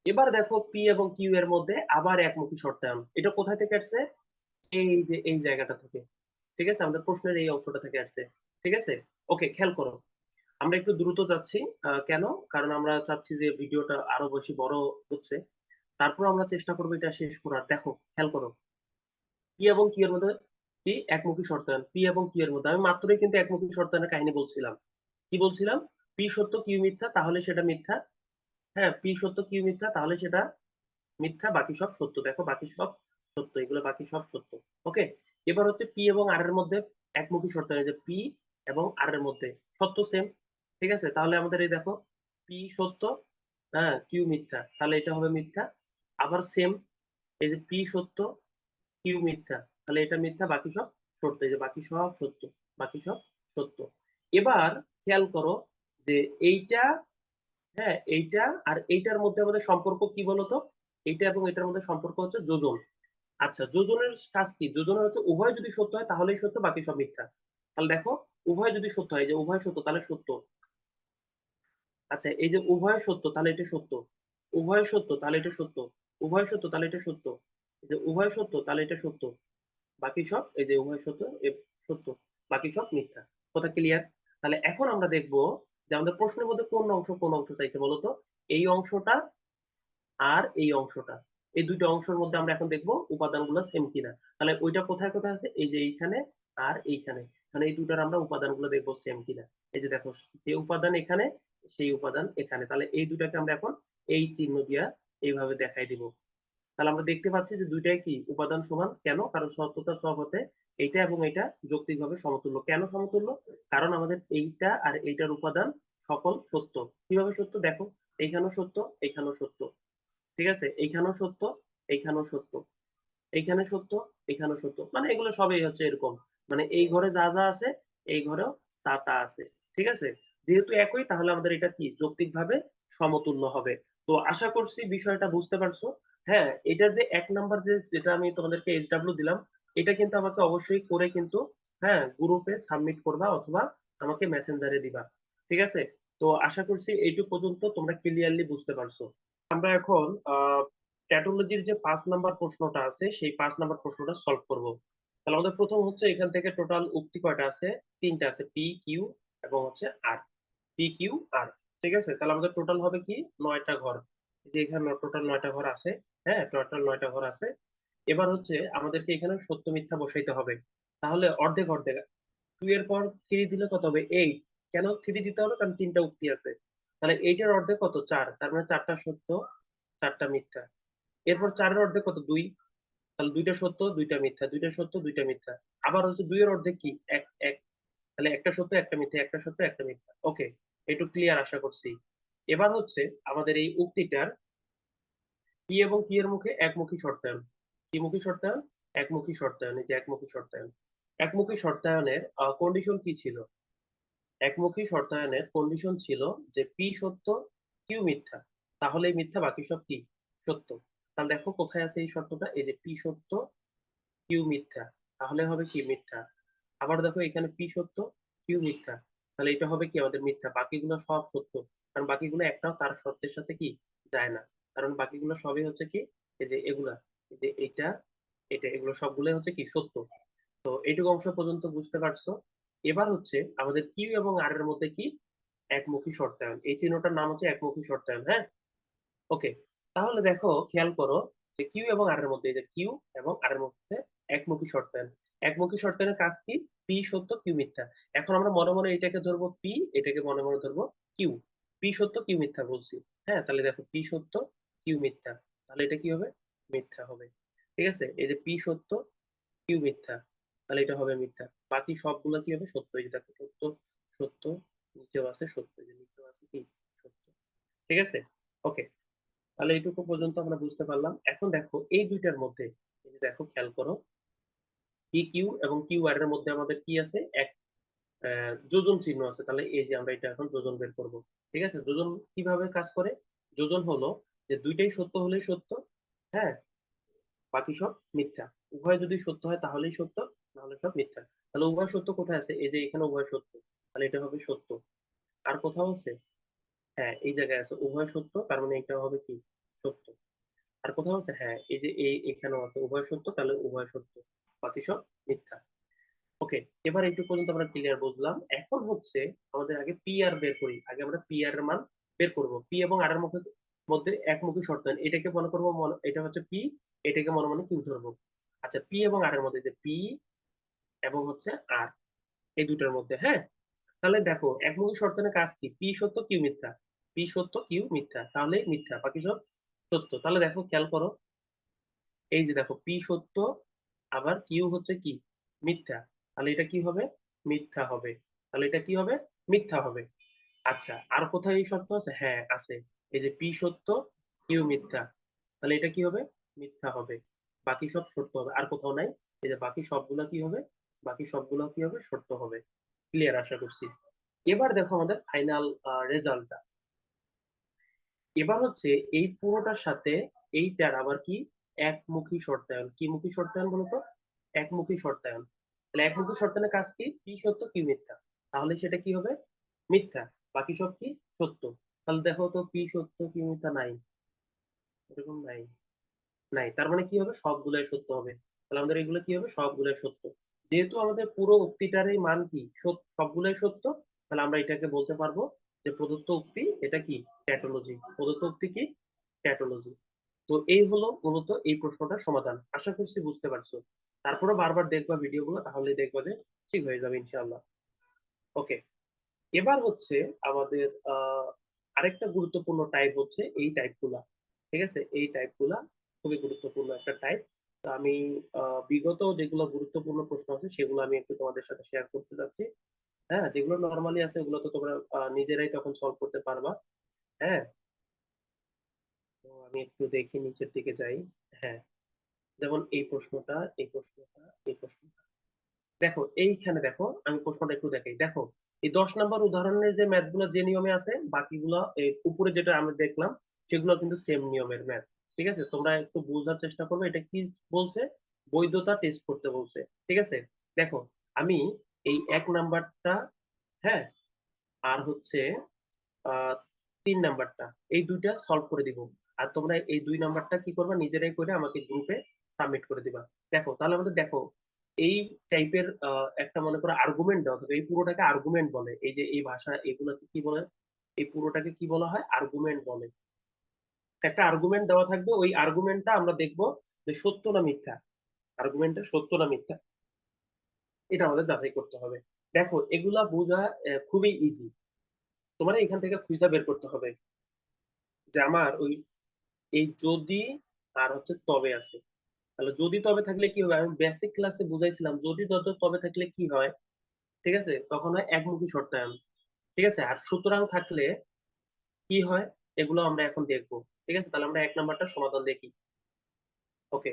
Speaker 1: এবার দেখো পি এবং কিউ এর মধ্যে আবার একমুখী শর্তায়ন, এটা কোথায় থেকে আসছে, এই যে এই জায়গাটা থেকে, ঠিক আছে, আমাদের প্রশ্নের এই অংশটা থেকে আসছে, ঠিক আছে। ওকে, খেয়াল করো, আমরা একটু দ্রুত যাচ্ছি, কেন, কারণ আমরা চাচ্ছি যে ভিডিওটা আরো বেশি বড় হচ্ছে, তারপর আমরা চেষ্টা করবো এটা শেষ করার। দেখো খেয়াল করো, পি এবং কিউ এর মধ্যে কি একমুখী শর্তায়ন, পি এবং কিউ এর মধ্যে আমি মাত্রই কিন্তু একমুখী শর্তায়নের কাহিনী বলছিলাম, কি বলছিলাম, পি সত্য কিউ মিথ্যা, তাহলে সেটা মিথ্যা, হ্যাঁ পি সত্য কিউ মিথ্যা, তাহলে সেটা মিথ্যা, বাকি সব সত্য। দেখো বাকি সব সত্য, এগুলো বাকি সব সত্য। ওকে, এবার হচ্ছে পি এবং আর এর মধ্যে একমুখী শর্তায়ন, যে পি এবং আর এর মধ্যে সত্য সেম, ঠিক আছে, তাহলে আমাদের এই দেখো, পি সত্য, হ্যাঁ কিউ মিথ্যা, তাহলে এটা হবে মিথ্যা। আবার সেম, এই যে পি সত্য কিউ মিথ্যা, তাহলে এটা মিথ্যা, বাকি সব সত্য, এই যে বাকি সব সত্য, বাকি সব সত্য। এবার খেয়াল করো, যে এইটা, হ্যাঁ এইটা আর এইটার মধ্যে আমাদের সম্পর্ক কি বলতো, এইটা এবং এটার মধ্যে সম্পর্ক হচ্ছে যোজন। আচ্ছা, যোজনের কাজ কি, যোজনের হচ্ছে উভয় যদি সত্য হয় তাহলেই সত্য, বাকি সব মিথ্যা। তাহলে দেখো, উভয় যদি সত্য হয়, যে উভয় সত্য তাহলে সত্য, আচ্ছা এই যে উভয় সত্য তাহলে এটা সত্য, উভয় সত্য তাহলে এটা সত্য, উভয় সত্য তাহলে এটা সত্য, এই যে উভয় সত্য তাহলে এটা সত্য, বাকি সব এই যে উভয় সত্য সত্য, বাকি সব মিথ্যা। কথা ক্লিয়ার? তাহলে এখন আমরা দেখবো যে আমাদের প্রশ্নের মধ্যে কোন অংশ চাইছে বলতো, এই অংশটা আর এই অংশটা, এই দুইটা অংশের মধ্যে আমরা এখন দেখবো উপাদানগুলো সেম কিনা। তাহলে ওইটা কোথায় কোথায় আছে, এই যে এইখানে আর এইখানে, মানে এই দুটার আমরা উপাদানগুলো দেখবো সেম কিনা। এই যে দেখো, যে উপাদান এখানে, সেই উপাদান এখানে, তাহলে এই দুটাকে আমরা এখন এই চিহ্ন দিয়া এইভাবে দেখাই দিব। তাহলে আমরা দেখতে পাচ্ছি যে দুইটাই কি উপাদান সমান, কেন, কারণ সত্যতার সহগতে এইটা এবং এটা যৌক্তিকভাবে সমতুল্য। কেন সমতুল্য, কারণ আমাদের এইটা আর এইটার উপাদান সকল সত্য। কিভাবে সত্য দেখো, এইখানেও সত্য, এইখানেও সত্য, ঠিক আছে, এইখানেও সত্য, এইখানেও সত্য, এইখানে সত্য, এখানেও সত্য, মানে এগুলো সবই হচ্ছে এরকম, মানে এই ঘরে যা যা আছে এই ঘরেও তা তা আছে, ঠিক আছে। যেহেতু একই, তাহলে আমাদের এটা কি যৌক্তিকভাবে সমতুল্য হবে। তো আশা করছি বিষয়টা বুঝতে পারছো। হ্যাঁ, এটা যে এক নাম্বার যে যেটা আমি তোমাদেরকে এইচডব্লিউ দিলাম, এটা কিন্তু আমাকে অবশ্যই করে কিন্তু, হ্যাঁ গ্রুপে সাবমিট করবা অথবা আমাকে মেসেঞ্জারে দিবা, ঠিক আছে। তো আশা করছি এইটুকু পর্যন্ত তোমরা ক্লিয়ারলি বুঝতে পারছো। আমরা এখন ট্যাটোলজির যে 5 নাম্বার প্রশ্নটা আছে সেই 5 নাম্বার প্রশ্নটা সলভ করব। তাহলে আমাদের প্রথম হচ্ছে, এখান থেকে টোটাল উক্তি কয়টা আছে, তিনটা আছে, পি কিউ এবং হচ্ছে আর, পি কিউ আর, ঠিক আছে। তাহলে আমাদের টোটাল হবে কি, 9টা ঘর, এই যে এখানে টোটাল 9টা ঘর আছে, হ্যাঁ টোটাল 9টা ঘর আছে। এবার হচ্ছে আমাদেরকে এখানে সত্য মিথ্যা বসাইতে হবে, তাহলে অর্ধেক অর্ধেক, 2 এর পর 3 দিলে কত হবে, 8। কেন 3 দিতে হবে, কারণ তিনটা উক্তি আছে, তাহলে 8 এর অর্ধেক কত, 4, তার মানে 4টা সত্য 4টা মিথ্যা। এরপর 4 এর অর্ধেক কত, 2, তাহলে দুইটা সত্য দুইটা মিথ্যা, দুইটা সত্য দুইটা মিথ্যা। আবার হচ্ছে দুইয়ের অর্ধেক কি এক এক, তাহলে একটা সত্য একটা মিথ্যা, একটা সত্য একটা মিথ্যা। ওকে, একটু ক্লিয়ার আশা করছি। এবার হচ্ছে আমাদের এই উক্তিটার কি এবং কি এর মুখে একমুখী শর্তায়ন। কি মুখী শর্তায়ন? একমুখী শর্তায়ন। এই যে একমুখী শর্তায়ন। একমুখী শর্তায়নের কন্ডিশন কি ছিল? একমুখী শর্তায়নের কন্ডিশন ছিল যে পি সত্য কিউ মিথ্যা, তাহলে এই মিথ্যা বাকি সব কি সত্য। তাহলে দেখো কোথায় আছে এই শর্তটা, এই যে পি সত্য কিউ মিথ্যা, তাহলে হবে কি মিথ্যা। আবার দেখো এখানে পি সত্য কিউ মিথ্যা, তাহলে এটা হবে কি আমাদের মিথ্যা, বাকিগুলো সব সত্য। কারণ বাকিগুলো একটাও তার শর্তের সাথে কি যায় না, কারণ বাকিগুলো সবই হচ্ছে কি এই যে এগুলা, এই যে এটা এটা এগুলো সবগুলোই হচ্ছে কি সত্য। তো এইটুকু অংশ পর্যন্ত বুঝতে পারছো। এবার হচ্ছে আমাদের কিউ এবং আর এর মধ্যে কি একমুখী শর্তায়ন, এই চিহ্নটার নাম হচ্ছে একমুখী শর্তায়ন। হ্যাঁ, ওকে। তাহলে দেখো খেয়াল করো যে কিউ এবং আর এর মধ্যে, এই যে কিউ এবং আর এর মধ্যে একমুখী শর্তায়ন। একমুখী শর্তায়নের কাজ কি? পি সত্য কিউ মিথ্যা। এখন আমরা মনে মনে এটাকে ধরবো পি, এটাকে মনে মনে ধরবো কিউ। পি সত্য কিউ মিথ্যা বলছি। হ্যাঁ, তাহলে দেখো পি সত্য কিউ মিথ্যা, তাহলে এটা কি হবে? মিথ্যা হবে। ঠিক আছে, এই যে পি সত্য কিউ মিথ্যা, তাহলে এটা হবে মিথ্যা। বাকি সবগুলো কি হবে? সত্য। এই যে দেখো সত্য সত্য, নিচেও আছে সত্য, এই যে নিচেও আছে কি সত্য। ঠিক আছে, ওকে। তাহলে এইটুকু পর্যন্ত আমরা বুঝতে পারলাম। এখন দেখো এই দুইটার মধ্যে, এই যে দেখো খেয়াল করো, পি কিউ এবং কিউ আর এর মধ্যে আমাদের কি আছে? এক যোজন চিহ্ন আছে। তাহলে এই যে আমরা এটা এখন যোজন বের করব। ঠিক আছে, যোজন কিভাবে কাজ করে? যোজন হলো যে দুইটাই সত্য হলেই সত্য, হ্যাঁ, বাকি সব মিথ্যা। উভয় যদি সত্য হয় তাহলেই সত্য, নাহলে সব মিথ্যা। তাহলে উভয় সত্য কোথায় আছে? এই যে এখানে উভয় সত্য, তাহলে এটা হবে সত্য। আর কোথাও আছে? হ্যাঁ, এই জায়গায় আছে উভয় সত্য, তার মানে এটা হবে কি সত্য। আর কোথাও আছে? হ্যাঁ, এই যে এই এখানেও আছে উভয় সত্য, তাহলে উভয় সত্য, বাকি সব মিথ্যা। ওকে, এবার এইটুকু পর্যন্ত আমরা ক্লিয়ার বুঝলাম। এখন হচ্ছে আমাদের আগে পি আর বের করি। আগে আমরা পি আর এর মান বের করব। পি এবং আর এর মধ্যে মধ্যে একমুখী শর্তায়ন, এটাকে মনে করবো এটা হচ্ছে পি, এটাকে মনে মনে কিউ ধরবো। আচ্ছা, পি এবং আর এর মধ্যে, যে পি এবং হচ্ছে আর, এই দুটার মধ্যে, হ্যাঁ, তাহলে দেখো একমুখী শর্তায়নের কাজ কি? পি সত্য কিউ মিথ্যা, পি সত্য কিউ মিথ্যা, তাহলে মিথ্যা, বাকি সব সত্য। তাহলে দেখো খেয়াল করো, এই যে দেখো পি সত্য আবার কিউ হচ্ছে কি মিথ্যা, তাহলে এটা কি হবে? মিথ্যা হবে। তাহলে এটা কি হবে? মিথ্যা হবে। আচ্ছা, আর কোথায় এই শর্ত আছে? হ্যাঁ আছে, এই যে পি সত্য কিউ মিথ্যা, তাহলে এটা কি হবে? মিথ্যা হবে। বাকি সব সত্য হবে। আর কোথাও নাই, এই যে বাকি সবগুলা কি হবে? বাকি সবগুলা কি হবে? সত্য হবে। ক্লিয়ার আশা করছি। এবার দেখো আমাদের ফাইনাল রেজাল্টটা। এবার হচ্ছে এই পুরোটার সাথে এইটার আবার কি একমুখী শর্তায়ন। কি মুখী শর্তায়ন বলতো? একমুখী শর্তায়ন। তাহলে একমুখী শর্তায়নের কাজ কি? পি সত্য কিউ মিথ্যা, তাহলে সেটা কি হবে? মিথ্যা, বাকি সব কি সত্য। তাহলে দেখো তো পি সত্য কিউ মিথ্যা নাই, এরকম নাই, নাই, তার মানে কি হবে? সবগুলাই সত্য হবে। তাহলে আমাদের এগুলো কি হবে? সবগুলাই সত্য। যেহেতু আমাদের পুরো উক্তিটারই মান কি সবগুলাই সত্য, তাহলে আমরা এটাকে বলতে পারবো যে প্রদত্ত উক্তি এটা কি ট্যাটোলজি। প্রদত্ত উক্তি কি ট্যাটোলজি। তো এই হলো মূলত এই প্রশ্নটার সমাধান। আশা করছি বুঝতে পারছো। তারপরে বারবার দেখবা ভিডিওগুলো, তাহলে দেখবা যে ঠিক হয়ে যাবে ইনশাআল্লাহ। ওকে, এবার হচ্ছে আমাদের আরেকটা গুরুত্বপূর্ণ টাইপ হচ্ছে এই টাইপগুলা। ঠিক আছে, এই টাইপগুলা খুবই গুরুত্বপূর্ণ একটা টাইপ। তো আমি বিগত যেগুলো গুরুত্বপূর্ণ প্রশ্ন আছে সেগুলো আমি একটু তোমাদের সাথে শেয়ার করতে চাচ্ছি। হ্যাঁ, যেগুলো নর্মালি আছে ওগুলো তো তোমরা নিজেরাই তখন সলভ করতে পারবা। হ্যাঁ, তো আমি একটু দেখি নিচের দিকে যাই। হ্যাঁ, যেমন এই প্রশ্নটা, এই প্রশ্নটা, এই প্রশ্নটা, দেখো এইখানে দেখো আমি প্রশ্নটা একটু দেখাই। দেখো এই 10 নম্বর উদাহরণের যে ম্যাথ গুলো যে নিয়মে আছে, বাকিগুলো এই উপরে যেটা আমি দেখলাম সেগুলো কিন্তু সেম নিয়মের ম্যাথ। ঠিক আছে, তোমরা একটু বোঝার চেষ্টা করবে এটা কি বলছে। বৈধতা টেস্ট করতে বলছে। ঠিক আছে, দেখো আমি এই 1 নাম্বারটা, হ্যাঁ, আর হচ্ছে 3 নাম্বারটা, এই দুইটা সলভ করে দিব। আর তোমরা এই 2 নাম্বারটা কি করবা? নিজেরাই করে আমাকে গ্রুপে সাবমিট করে দিবা। দেখো তাহলে আমাদের দেখো এই টাইপের একটা মনে করো আর্গুমেন্ট দেওয়া থাকে, এই পুরোটাকে আর্গুমেন্ট বলে। এই যে এই ভাষা এগুলোকে কি বলে? এই পুরোটাকে কি বলা হয়? আর্গুমেন্ট বলে। একটা আর্গুমেন্ট দেওয়া থাকবে, ওই আর্গুমেন্টটা আমরা দেখবো যে সত্য না মিথ্যা। আর্গুমেন্টটা সত্য না মিথ্যা, এটা আমাদের যাচাই করতে হবে। দেখো এগুলা বোঝা খুবই ইজি। তোমার এখান থেকে খুঁজে বের করতে হবে যে আমার ওই এই যদি আর হচ্ছে তবে আছে, তাহলে যদি তবে থাকলে কি হবে, আমি বেসিক ক্লাসে বুঝাইছিলাম যদি তবে থাকলে কি হয়, ঠিক আছে, তখন হয় একমুখী শর্তায়ন। ঠিক আছে, আর সুতরাং থাকলে কি হয়, এগুলো আমরা এখন দেখবো। ঠিক আছে, তাহলে আমরা 1 নাম্বারটা সমাধান দেখি। ওকে,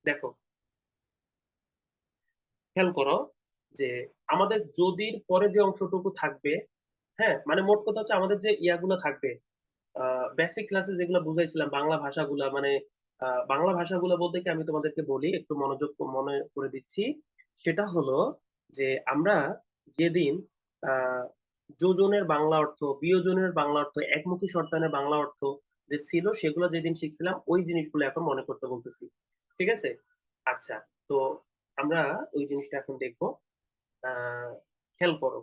Speaker 1: দেখো খেয়াল করো যে আমাদের যদির পরে যে অংশটুকু থাকবে, হ্যাঁ মানে মোট কথা হচ্ছে আমাদের যে ইয়াগুলো থাকবে, বেসিক ক্লাসে যেগুলো বুঝাইছিলাম বাংলা ভাষাগুলা, মানে বাংলা ভাষাগুলো বলতে কি আমি তোমাদেরকে বলি, একটু মনোযোগ মনে করে দিচ্ছি। সেটা হলো যে আমরা যেদিন আহ যোজনের বাংলা অর্থ, বিয়োজনের বাংলা অর্থ, একমুখী শর্তায়নের বাংলা অর্থ যে ছিল সেগুলো যেদিন শিখছিলাম ওই জিনিসগুলো এখন মনে করতে বলতেছি। ঠিক আছে, আচ্ছা, তো আমরা ওই জিনিসটা এখন দেখবো। আহ খেয়াল করো,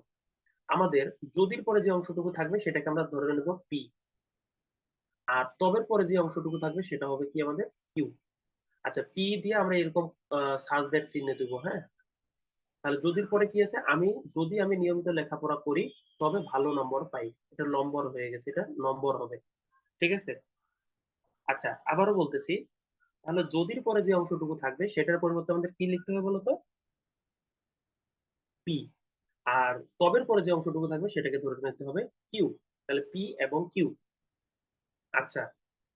Speaker 1: আমাদের যদির পরে যে অংশটুকু থাকবে সেটাকে আমরা ধরে নেব পি, আর তবের পরে যে অংশটুকু থাকবে সেটা হবে কি আমাদের কিউ। আচ্ছা, পি দিয়ে আমরা এরকম সাজ দ্যাট চিহ্ন দেবো, হ্যাঁ। তাহলে যদির পরে কি আছে, যদি আমি নিয়মিত লেখাপড়া করি তবে ভালো নম্বর পাই, এটা নম্বর হয়ে গেছে, এটা নম্বর হবে। ঠিক আছে, আচ্ছা আবারও বলতেছি, তাহলে যদির পরে যে অংশটুকু থাকবে সেটার পরিবর্তে আমাদের কি লিখতে হবে বলতো, পি। আর তবের পরে যে অংশটুকু থাকবে সেটাকে ধরে নিতে হবে কিউ। তাহলে পি এবং কিউ। আচ্ছা,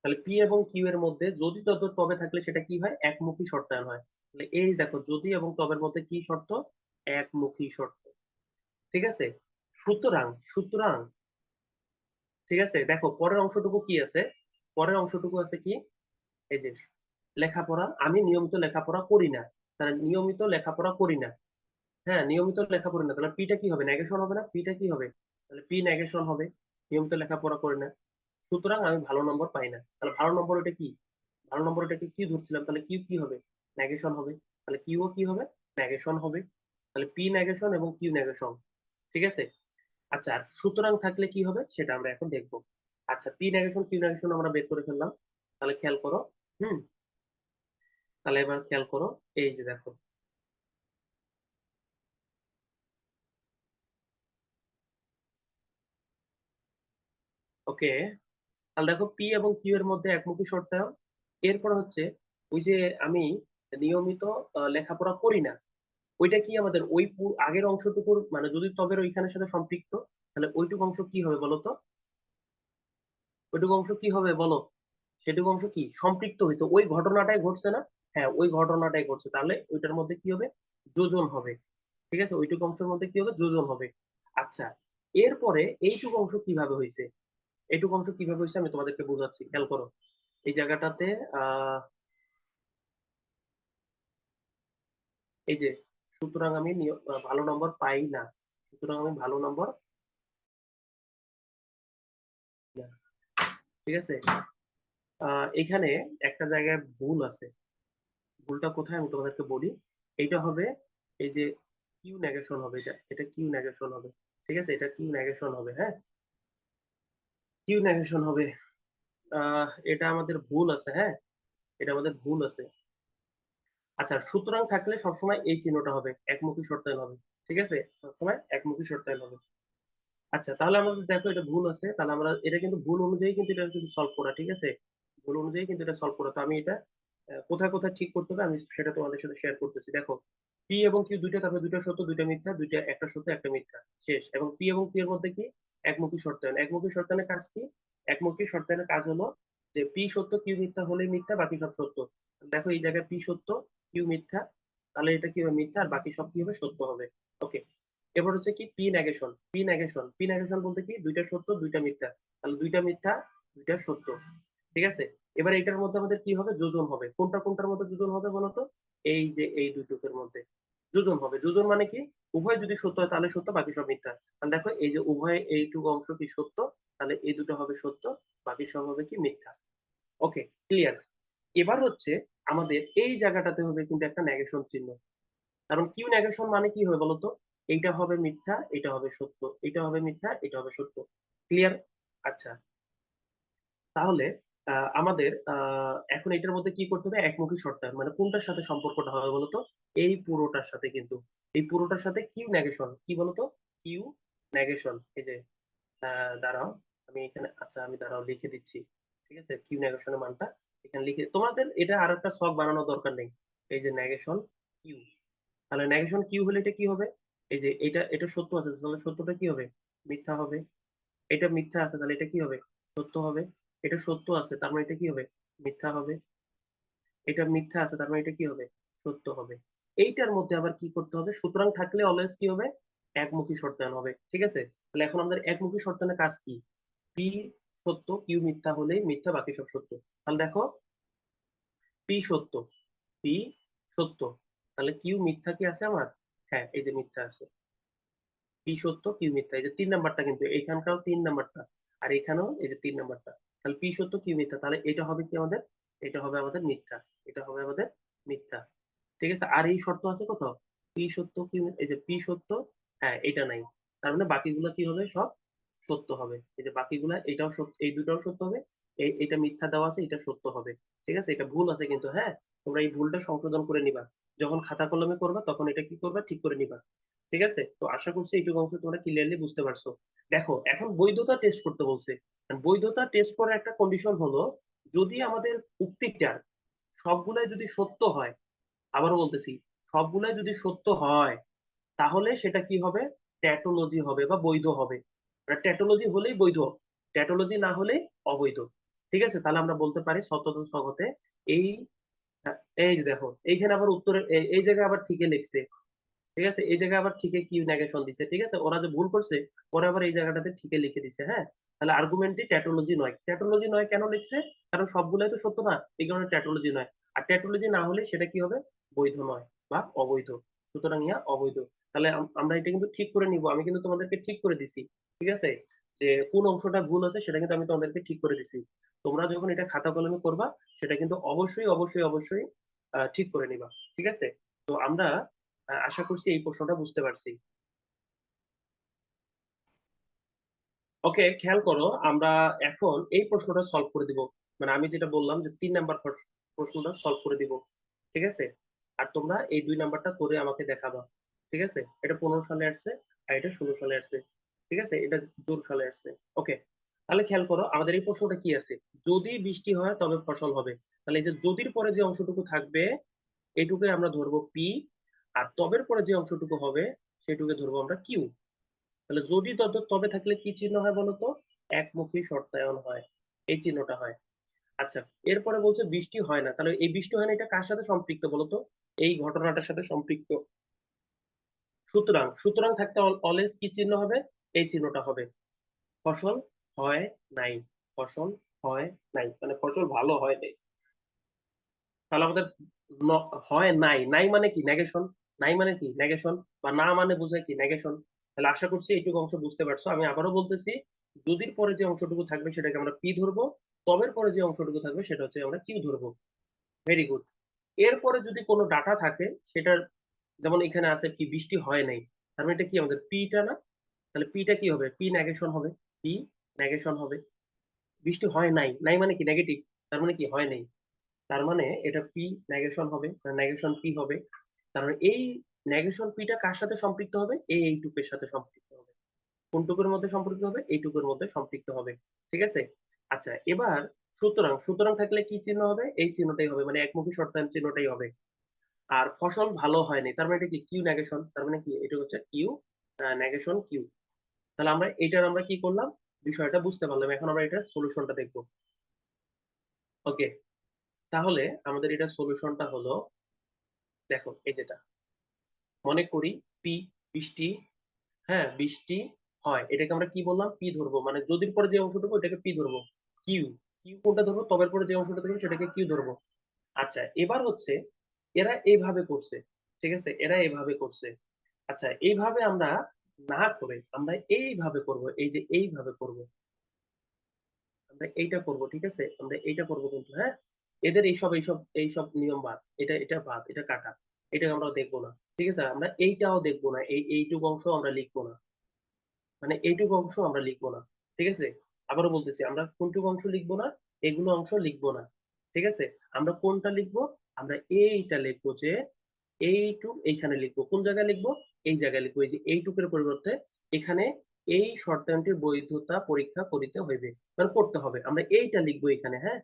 Speaker 1: তাহলে পি এবং কিউ এর মধ্যে যদি তবে থাকলে সেটা কি হয়, একমুখী শর্তায়ন হয়। তাহলে এই দেখো, যদি এবং তবের মধ্যে কি শর্ত, একমুখী শর্ত। ঠিক আছে, সুতরাং সুতরাং ঠিক আছে, দেখো পরের অংশটুকু কি আছে, পরের অংশটুকু আছে কি, এই যে লেখাপড়া, আমি নিয়মিত লেখাপড়া করি না, তাহলে নিয়মিত লেখাপড়া করি না, হ্যাঁ নিয়মিত লেখাপড়া না, তাহলে পিটা কি হবে, নেগেশন হবে না, পিটা কি হবে, তাহলে পি নেগেশন হবে, নিয়মিত লেখাপড়া করি না, সুতরাং আমি ভালো নম্বর পাই না। তাহলে ভালো নম্বর এটা কি, ভালো নম্বর এটাকে কি ধরছিলাম, তাহলে কিউ কি হবে, নেগেশন হবে, তাহলে কিউ কি হবে, নেগেশন হবে। তাহলে পি নেগেশন এবং কিউ নেগেশন। ঠিক আছে, আচ্ছা আর সুতরাং থাকলে কি হবে সেটা আমরা এখন দেখবো। আচ্ছা, পি নেগেশন কিউ নেগেশন আমরা বের করে ফেললাম। তাহলে খেয়াল করো, হুম, তাহলে এবার খেয়াল করো, এই যে দেখো, ওকে, তাহলে দেখো পি এবং কিউ এর মধ্যে একমুখী শর্তায়ন। এরপর হচ্ছে ওই যে আমি নিয়মিত লেখাপড়া করি না, ওইটা কি আমাদের ওই আগের অংশটুকুর মানে যদি তবের ওইখানের সাথে সম্পৃক্ত, তাহলে ওইটুকু অংশ কি হবে বলো তো, ওইটুকু অংশ কি হবে বলো, সেটুকু অংশ কি সম্পৃক্ত হয়েছে, ওই ঘটনাটাই ঘটছে না, হ্যাঁ ওই ঘটনাটাই ঘটছে, তাহলে ওইটার মধ্যে কি হবে, যোজন হবে। ঠিক আছে, ওইটুকু অংশের মধ্যে কি হবে, যোজন হবে। আচ্ছা, এরপরে এইটুকু অংশ কিভাবে হয়েছে, এইটুকু অংশ কিভাবে হয়েছে আমি তোমাদেরকে বোঝাচ্ছি, খেয়াল করো। এই জায়গাটাতে আহ এই যে, সুতরাং আমি ভালো নম্বর পাই না, সুতরাং আমি ভালো নম্বর পাই না। ঠিক আছে, এখানে একটা জায়গায় ভুল আছে, ভুলটা কোথায় আমি তোমাদেরকে বলি। এইটা হবে এই যে কিউ নেগেশন হবে, এটা এটা কিউ নেগেশন হবে। ঠিক আছে, এটা কিউ নেগেশন হবে, হ্যাঁ কিউ নেগেশন হবে। এটা আমাদের ভুল আছে, হ্যাঁ এটা আমাদের ভুল আছে। আচ্ছা, সুতরাং থাকলে সবসময় এই চিহ্নটা হবে, একমুখী শর্তায়ন হবে। ঠিক আছে, সবসময় একমুখী শর্তায়ন হবে। আচ্ছা, তাহলে আমাদের দেখো এটা ভুল আছে, তাহলে আমরা এটা কিন্তু ভুল অনুযায়ী কিন্তু এটা কিন্তু সলভ করা, ঠিক আছে, ভুল অনুযায়ী কিন্তু এটা সলভ করা। তো আমি এটা কোথায় কোথায় ঠিক করতে হবে আমি সেটা তোমাদের সাথে শেয়ার করতেছি। দেখো, পি এবং কিউ দুইটা, তারপরে দুইটা সত্য দুইটা মিথ্যা, দুইটা একটা সত্য একটা মিথ্যা, শেষ। এবং পি এবং কিউ এর মধ্যে কি, একমুখী শর্তায়ন। একমুখী শর্তায়নের কাজ কি, একমুখী শর্তায়নের কাজ হলো যে পি সত্য কিউ মিথ্যা হলেই মিথ্যা, বাকি সব সত্য। দেখো এই জায়গায় পি সত্য কিউ মিথ্যা, তাহলে এটা কি হবে, মিথ্যা, আর বাকি সব কি হবে, সত্য হবে। ওকে, এবার হচ্ছে কি P negation, P negation, P negation বলতে কি, দুইটা সত্য দুইটা মিথ্যা, তাহলে দুইটা মিথ্যা দুইটা সত্য। ঠিক আছে, এবার এটার মধ্যে আমাদের কি হবে, যোজন হবে। কোনটা কোনটার মধ্যে যোজন হবে বলতো, এই যে এই দুইটুকের মধ্যে যোজন হবে। যোজন মানে কি, উভয় যদি সত্য হয় তাহলে সত্য, বাকি সব মিথ্যা। তাহলে দেখো এই যে উভয় এইটুকু অংশ কি সত্য, তাহলে এই দুটো হবে সত্য, বাকি সব হবে কি মিথ্যা। ওকে, ক্লিয়ার। এবার হচ্ছে আমাদের এই জায়গাটাতে হবে কিন্তু একটা নেগেশন চিহ্ন, কারণ কিউ নেগেশন মানে কি হবে বলতো, এইটা হবে মিথ্যা এটা হবে সত্য, এটা হবে মিথ্যা এটা হবে সত্য। ক্লিয়ার, আচ্ছা, তাহলে আমাদের এখন এটার মধ্যে কি করতে হবে, একমুখী শর্তায়ন, মানে কোনটার সাথে সম্পর্কটা হবে বলতো, এই পুরোটার সাথে, কিন্তু এই পুরোটার সাথে কিউ নেগেশন কি বলতো, কিউ নেগেশন। এই যে দাঁড়াও, আমি এখানে আচ্ছা আমি দাঁড়াও লিখে দিচ্ছি, ঠিক আছে, কিউ নেগেশনের মানটা এখানে লিখে, তোমাদের এটা আর একটা ছক বানানোর দরকার নেই। এই যে নেগেশন কিউ, তাহলে নেগেশন কিউ হলে এটা কি হবে, এই যে এটা এটা সত্য আছে তাহলে সত্যটা কি হবে, মিথ্যা হবে। এটা মিথ্যা আছে তাহলে এটা কি হবে, সত্য হবে। এটা সত্য আছে তার মানে এটা কি হবে, মিথ্যা হবে। এটা মিথ্যা আছে তার মানে এটা কি হবে, সত্য হবে। এইটার মধ্যে আবার কি করতে হবে, সুতরাং থাকলে অলওয়েজ কি হবে, একমুখী শর্তায়ন হবে, ঠিক আছে। তাহলে এখন আমাদের একমুখী শর্তায়নের কাজ কি, পি সত্য কিউ মিথ্যা হলেই মিথ্যা, বাকি সব সত্য। তাহলে দেখো পি সত্য, পি সত্য, তাহলে কিউ মিথ্যা কি আছে আমার, হ্যাঁ এই যে মিথ্যা আছে। পি সত্য কিউ মিথ্যা, এই যে 3 নাম্বারটা, কিন্তু এইখানটাও 3 নাম্বারটা, আর এখানেও এই যে 3 নাম্বারটা। তাহলে পি সত্য কিউ মিথ্যা, তাহলে এটা হবে কি আমাদের, এটা হবে আমাদের মিথ্যা, এটা হবে আমাদের মিথ্যা, ঠিক আছে। আর এই শর্ত আছে কত, পি সত্য কিউ, এই যে পি সত্য, হ্যাঁ এটা নাই, তার মানে বাকিগুলো কি হবে, সব সত্য হবে। এই যে বাকিগুলা এটাও সত্য, এই দুটাও সত্য হবে, এটা মিথ্যা দেওয়া আছে, এটা সত্য হবে, ঠিক আছে। এটা ভুল আছে কিন্তু, হ্যাঁ তোমরা এই ভুলটা সংশোধন করে নিবা, যখন খাতা কলমে করবা তখন এটা কি করবা, ঠিক করে নিবা, ঠিক আছে। তো আশা করছি এইটুকু অংশ তোমরা ক্লিয়ারলি বুঝতে পারছো। দেখো এখন বৈধতা টেস্ট করতে বলছে। বৈধতা টেস্ট করার একটা কন্ডিশন হলো, যদি আমাদের উক্তিটার সবগুলাই যদি সত্য হয়, আবারও বলতেছি, সবগুলাই যদি সত্য হয়, তাহলে সেটা কি হবে, ট্যাটোলজি হবে বা বৈধ হবে। ট্যাটোলজি হলেই বৈধ, ট্যাটোলজি না হলে অবৈধ, ঠিক আছে। তাহলে আমরা বলতে পারি সতত জগতে এই, এই যে দেখো এইখানে আবার উত্তরে এই জায়গায় আবার ঠিকই লিখছে, ঠিক আছে, এই জায়গায় আবার ঠিকই কিউ নেগেশন দিছে, ঠিক আছে, ওরা যে ভুল করছে পরে আবার এই জায়গাটাতে ঠিকই লিখে দিছে, হ্যাঁ। তাহলে আর্গুমেন্টটি ট্যাটোলজি নয়, ট্যাটোলজি নয় কেন লিখছে, কারণ সবগুলাই তো সত্য না, এই কারণে ট্যাটোলজি নয়। আর ট্যাটোলজি না হলে সেটা কি হবে, বৈধ নয় বা অবৈধ, সুতরাং ইয়া অবৈধ। তাহলে আমরা এটা কিন্তু ঠিক করে নিব, আমি কিন্তু তোমাদেরকে ঠিক করে দিছি, ঠিক আছে, যে কোন অংশটা ভুল আছে সেটা কিন্তু আমি তোমাদেরকে ঠিক করে দিছি। তোমরা যখন এটা খাতা কলমে করবা সেটা কিন্তু অবশ্যই অবশ্যই অবশ্যই ঠিক করে নিবা, ঠিক আছে। তো আমরা আশা করছি এই প্রশ্নটা বুঝতে পারছি। ওকে, খেয়াল করো, আমরা এখন এই প্রশ্নটা সলভ করে দিব, মানে আমি যেটা বললাম যে 3 নাম্বার প্রশ্নটা সলভ করে দিব, ঠিক আছে। আর তোমরা এই 2 নাম্বারটা করে আমাকে দেখাবা, ঠিক আছে। এটা 15 সালে আসছে, আর এটা 16 সালে আসছে, ঠিক আছে, এটা জুন সালে আসছে। ওকে, তাহলে খেয়াল করো আমাদের এই প্রশ্নটা কি আছে, যদি বৃষ্টি হয় তবে ফসল হবে। তাহলে এই যে যদির পরে যে অংশটুকু থাকবে এটুকুই আমরা ধরবো পি, আর তবের পরে যে অংশটুকু হবে সেটুকে ধরবো আমরা কিউ। তাহলে যদি তবে থাকলে কি চিহ্ন হয় বলতো, একমুখী শর্তায়ন হয়, এই চিহ্নটা হয়। আচ্ছা, এরপরে বলছে বৃষ্টি হয় না, তাহলে এই বৃষ্টি হয় না এটা কার সাথে সম্পৃক্ত বলতো, এই ঘটনাটার সাথে সম্পৃক্ত। সুতরাং সুতরাং থাকতে অলওয়েজ কি চিহ্ন হবে, এই চিহ্নটা হবে। ফসল হয় নাই, ফসল হয় নাই মানে ফসল ভালো হয় নাই। তাহলে আমাদের হয় নাই, নাই মানে কি নেগেশন, নাই মানে কি নেগেশন, বা না মানে বোঝায় কি নেগেশন। তাহলে আশা করছি এইটুকু অংশ বুঝতে পারছো। আমি আবারও বলতেছি, যদির পরে যে অংশটুকু থাকবে সেটাকে আমরা পি ধরবো, তবের পরে যে অংশটুকু থাকবে সেটা হচ্ছে আমরা কিউ ধরবো। Very good. এরপরে যদি কোনো ডাটা থাকে সেটার, যেমন এখানে আছে কি বৃষ্টি হয় নাই, তার মানে এটা কি আমাদের পিটা না, তাহলে পিটা কি হবে, পি নেগেশন হবে, পি নেগেশন হবে। বৃষ্টি হয় নাই, নাই মানে কি নেগেটিভ, তার মানে কি হয় নাই, তার মানে এটা পি নেগেশন হবে, নেগেশন পি হবে। তার মানে এই নেগেশন পিটা কার সাথে সম্পৃক্ত হবে, এইটুকের সাথে সম্পৃক্ত হবে। কোনটুকুর মধ্যে সম্পৃক্ত হবে, এইটুকুর মধ্যে সম্পৃক্ত হবে, ঠিক আছে। আচ্ছা এবার সুতরাং, সুতরাং থাকলে কি চিহ্ন হবে, এই চিহ্নটাই হবে, মানে একমুখী শর্তায়ন চিহ্নটাই হবে। আর ফসল ভালো হয়নি তার মানে এটা কি কিউ নেগেশন, তার মানে কি এটা হচ্ছে কিউ নেগেশন কিউ। তাহলে আমরা এটার আমরা কি করলাম, বিষয়টা বুঝতে পারলাম, এখন আমরা এটার সলিউশনটা দেখবো। ওকে, তাহলে আমাদের এটা সলিউশনটা হলো, দেখো এই যেটা, মনে করি পি বৃষ্টি, হ্যাঁ বৃষ্টি হয়, এটাকে আমরা কি বললাম, পি ধরবো, মানে যদির পরে যে অংশটুকু এটাকে পি ধরবো। কিউ, কিউ কোনটা ধরবো, তবের পরে যে অংশটা ধরবো সেটাকে কিউ ধরবো। আচ্ছা এবার হচ্ছে এরা এইভাবে করছে, ঠিক আছে, এরা এইভাবে করছে। আচ্ছা এইভাবে আমরা না করে আমরা এইভাবে করব, এই যে এইভাবে করব, আমরা এইটা করব, ঠিক আছে, আমরা এইটা করব কিন্তু, হ্যাঁ। এদের এইসব এইসব এইসব নিয়ম বাদ, এটা এটা বাদ, এটা কাটা, এটা আমরা দেখবো না, ঠিক আছে। আমরা এইটাও দেখবো না, এইটুকু অংশ আমরা লিখবো না, মানে এইটুকু অংশ আমরা লিখবো না, ঠিক আছে। আবারও বলতেছি, আমরা কোনটুকু অংশ লিখবো না, এগুলো অংশ লিখবো না, ঠিক আছে। আমরা কোনটা লিখবো, আমরা এইটা লিখবো, যে এইটুক এইখানে লিখবো, কোন জায়গায় লিখবো, এই জায়গায় লিখবো, এই যে এইটুকের পরিবর্তে এখানে এই শর্তায়নটির বৈধতা পরীক্ষা করিতে হইবে, মানে করতে হবে। আমরা এইটা লিখবো এখানে, হ্যাঁ,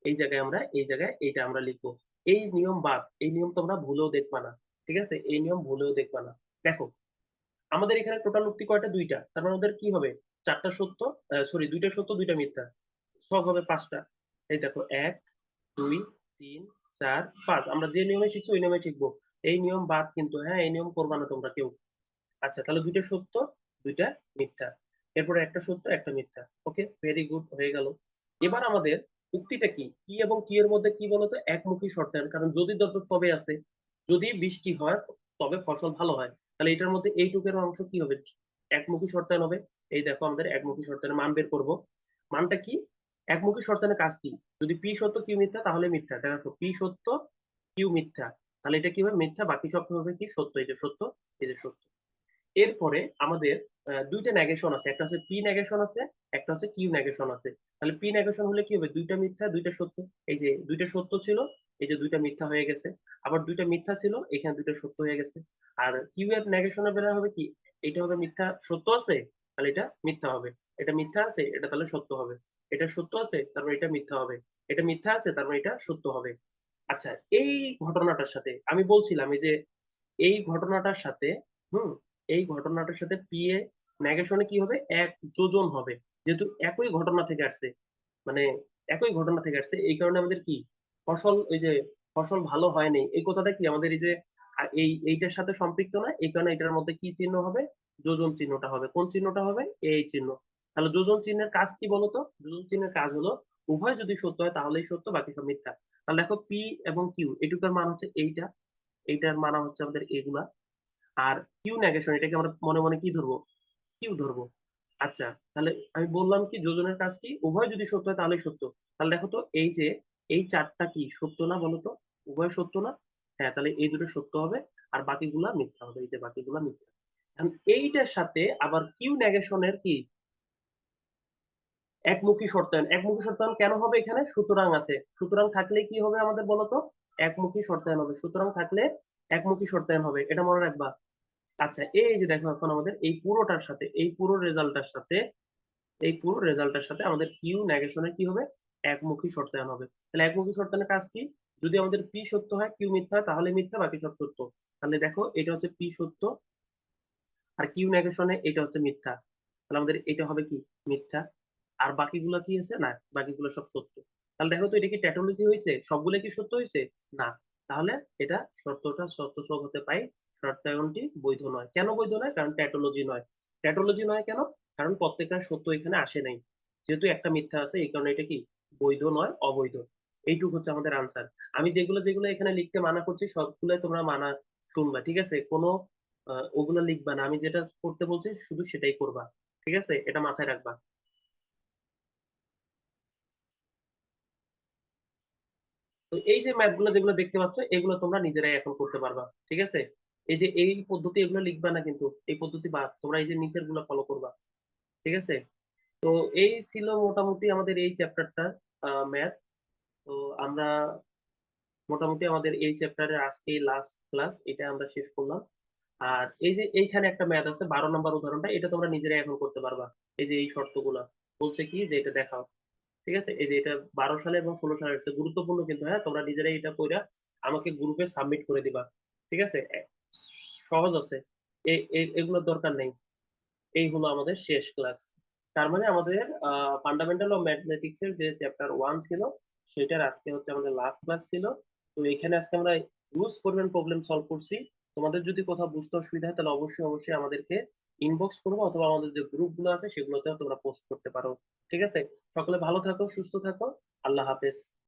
Speaker 1: এই জায়গায় আমরা এই জায়গায় এইটা আমরা লিখবো। এই নিয়ম বাদ, এই নিয়ম তোমরা ভুলেও দেখবা না, ঠিক আছে, এই নিয়ম ভুলেও দেখবা না। দেখো আমাদের এখানে টোটাল উক্তি কয়টা? দুইটা, তার মানে আমাদের কি হবে? চারটা সত্য, সরি দুইটা সত্য দুইটা মিথ্যা, ছক হবে পাঁচটা। এই দেখো ১, ২, ৩, ৪, ৫। আমরা যে নিয়মে শিখছি ওই নিয়মে শিখবো। এই নিয়ম বাদ কিন্তু, হ্যাঁ, এই নিয়ম করবা না তোমরা কেউ। আচ্ছা তাহলে দুইটা সত্য দুইটা মিথ্যা, এরপরে একটা সত্য একটা মিথ্যা। ওকে, ভেরি গুড, হয়ে গেল। এবার আমাদের উক্তিটা কি, কি এবং কি এর মধ্যে কি বলতো? একমুখী শর্তায়ন। কারণ যদি তবে আছে, যদি বৃষ্টি হয় তবে ফসল ভালো হয়, তাহলে এটার মধ্যে এইটুকের অংশ কি হবে? একমুখী শর্তায়ন হবে। এই দেখো আমাদের একমুখী শর্তায়নের মান বের করব। মানটা কি? একমুখী শর্তায়নের কাজ কি? যদি পি সত্য কিউ মিথ্যা তাহলে মিথ্যা। দেখো পি সত্য কিউ মিথ্যা, তাহলে এটা কি হবে? মিথ্যা। বাকি সব হবে কি? সত্য। এই যে সত্য, এই যে সত্য। এরপরে আমাদের দুইটা নেগেশন আছে, একটা হচ্ছে পি নেগেশন আছে, একটা হচ্ছে কিউ নেগেশন আছে। তাহলে পি নেগেশন হলে কি হবে? দুইটা মিথ্যা দুইটা সত্য। এই যে দুইটা সত্য ছিল, এই যে দুইটা মিথ্যা হয়ে গেছে। আবার দুইটা মিথ্যা ছিল, এখানে দুইটা সত্য হয়ে গেছে। আর কিউ এর নেগেশনের বেলা হবে কি? এটা হবে মিথ্যা সত্য আছে, তাহলে এটা মিথ্যা হবে। এটা মিথ্যা আছে, এটা তাহলে সত্য হবে। এটা সত্য আছে, তারপর এটা মিথ্যা হবে। এটা মিথ্যা আছে, তারপর এটা সত্য হবে। আচ্ছা, এই ঘটনাটার সাথে আমি বলছিলাম এই যে এই ঘটনাটার সাথে, হুম, এই ঘটনাটার সাথে পি এ নেগেশনে কি হবে? এক যোজন হবে। যেহেতু একই ঘটনা থেকে আসছে, মানে একই ঘটনা থেকে আসছে, এই কারণে আমাদের কি ফসল, ওই যে ফসল ভালো হয়নি এই কথাটা কি আমাদের এই যে এইটার সাথে সম্পৃক্ত না, এই কারণে এটার মধ্যে কি চিহ্ন হবে? যোজন চিহ্নটা হবে। কোন চিহ্নটা হবে? এই চিহ্ন। তাহলে যোজন চিহ্নের কাজ কি বলতো? যোজন চিহ্নের কাজ হলো উভয় যদি সত্য হয় তাহলেই সত্য, বাকি সব মিথ্যা। তাহলে দেখো পি এবং কিউ এটুকুর মান হচ্ছে এইটা, এইটার মান হচ্ছে আমাদের এগুলা। আর কিউ নেগেশন, এটাকে আমরা মনে মনে কি ধরবো? কিউ ধরবো। আচ্ছা, তাহলে আমি বললাম কি যোজনের কাজ কি? উভয় যদি সত্য হয় তাহলেই সত্য। তাহলে দেখো তো এই যে এই চারটা কি সত্য না বলতো? উভয় সত্য না? হ্যাঁ, তাহলে এই দুটো সত্য হবে আর বাকিগুলা মিথ্যা হবে। এই যে বাকিগুলা মিথ্যা। এখন এইটার সাথে আবার কিউ নেগেশনের কি একমুখী শর্তায়ন। একমুখী শর্তায়ন কেন হবে? এখানে সুতরাং আছে, সুতরাং থাকলে কি হবে আমাদের বলতো? একমুখী শর্তায়ন হবে। সুতরাং থাকলে একমুখী শর্তায়ন হবে, এটা মনে রাখবা। আচ্ছা, এই যে দেখো এখন আমাদের এই পুরোটার সাথে, এই পুরো রেজাল্টটার সাথে, এই পুরো রেজাল্টটার সাথে আমাদের কিউ নেগেশনের কি হবে? একমুখী শর্তায়ন হবে। তাহলে একমুখী শর্তায়নের কাজ কি? যদি আমাদের পি সত্য হয় কিউ মিথ্যা হয় তাহলে মিথ্যা, বাকি সব সত্য। তাহলে দেখো এটা হচ্ছে পি সত্য আর কিউ নেগেশনে এটা হচ্ছে মিথ্যা, তাহলে আমাদের এটা হবে কি? মিথ্যা। আর বাকিগুলো কি আছে? না, বাকিগুলো সব সত্য। তাহলে দেখো তো এটা কি ট্যাটোলজি হয়েছে? সবগুলো কি সত্য হয়েছে? না। তাহলে এটা সত্যটা সত্য সব হতে পাই, শর্তায়নটি বৈধ নয়। কেন বৈধ নয়? কারণ ট্যাটোলজি নয়। ট্যাটোলজি নয় কেন? কারণ প্রত্যেকটা সত্য এখানে আসে নাই, যেহেতু একটা মিথ্যা আছে, এই কারণে এটা কি বৈধ নয়, অবৈধ। এইটুকু হচ্ছে আমাদের আনসার। আমি যেগুলো যেগুলো এখানে লিখতে মানা করছি সবগুলো তোমরা মানা শুনবা, ঠিক আছে? কোনো ওগুলো লিখবা না, আমি যেটা করতে বলছি শুধু সেটাই করবা, ঠিক আছে? এটা মাথায় রাখবা। তো এই যে ম্যাথ গুলো যেগুলো দেখতে পাচ্ছ এগুলো তোমরা নিজেরাই এখন করতে পারবা, ঠিক আছে? এই যে এই পদ্ধতি এগুলো লিখবা না কিন্তু, এই পদ্ধতি বাদ, তোমরা এই যে নিচের গুলো ফলো করবা, ঠিক আছে? তো এই ছিল মোটামুটি আমাদের এই চ্যাপ্টারটা, ম্যাথ। তো আমরা মোটামুটি আমাদের এই চ্যাপ্টারের আজকে লাস্ট ক্লাস, এটা আমরা শেষ করলাম। আর এই যে এইখানে একটা ম্যাথ আছে 12 নম্বর উদাহরণটা, এটা তোমরা নিজেরাই এখন করতে পারবা। এই যে এই শর্তগুলা বলছে কি যে এটা দেখাও, ঠিক আছে? এই যে এটা 12 সালে এবং 16 সালে আছে, গুরুত্বপূর্ণ কিন্তু, হ্যাঁ, তোমরা নিজেরাই এটা কইরা আমাকে গ্রুপে সাবমিট করে দিবা, ঠিক আছে? সহজ আছে, এগুলোর দরকার নেই। এই হলো আমাদের শেষ ক্লাস। তার মানে আমাদের ফান্ডামেন্টাল অফ ম্যাথমেটিক্স এর যে চ্যাপ্টার 1 ছিল সেটার আজকে হচ্ছে আমাদের লাস্ট ক্লাস ছিল। তো এখানে আজকে আমরা ইউজ করবেন প্রবলেম সলভ করছি। তোমাদের যদি কোথাও বুঝতে অসুবিধা হয় তাহলে অবশ্যই অবশ্যই আমাদেরকে ইনবক্স করবো, অথবা আমাদের যে গ্রুপ গুলো আছে সেগুলোতেও তোমরা পোস্ট করতে পারো, ঠিক আছে? সকলে ভালো থাকো, সুস্থ থাকো। আল্লাহ হাফেজ।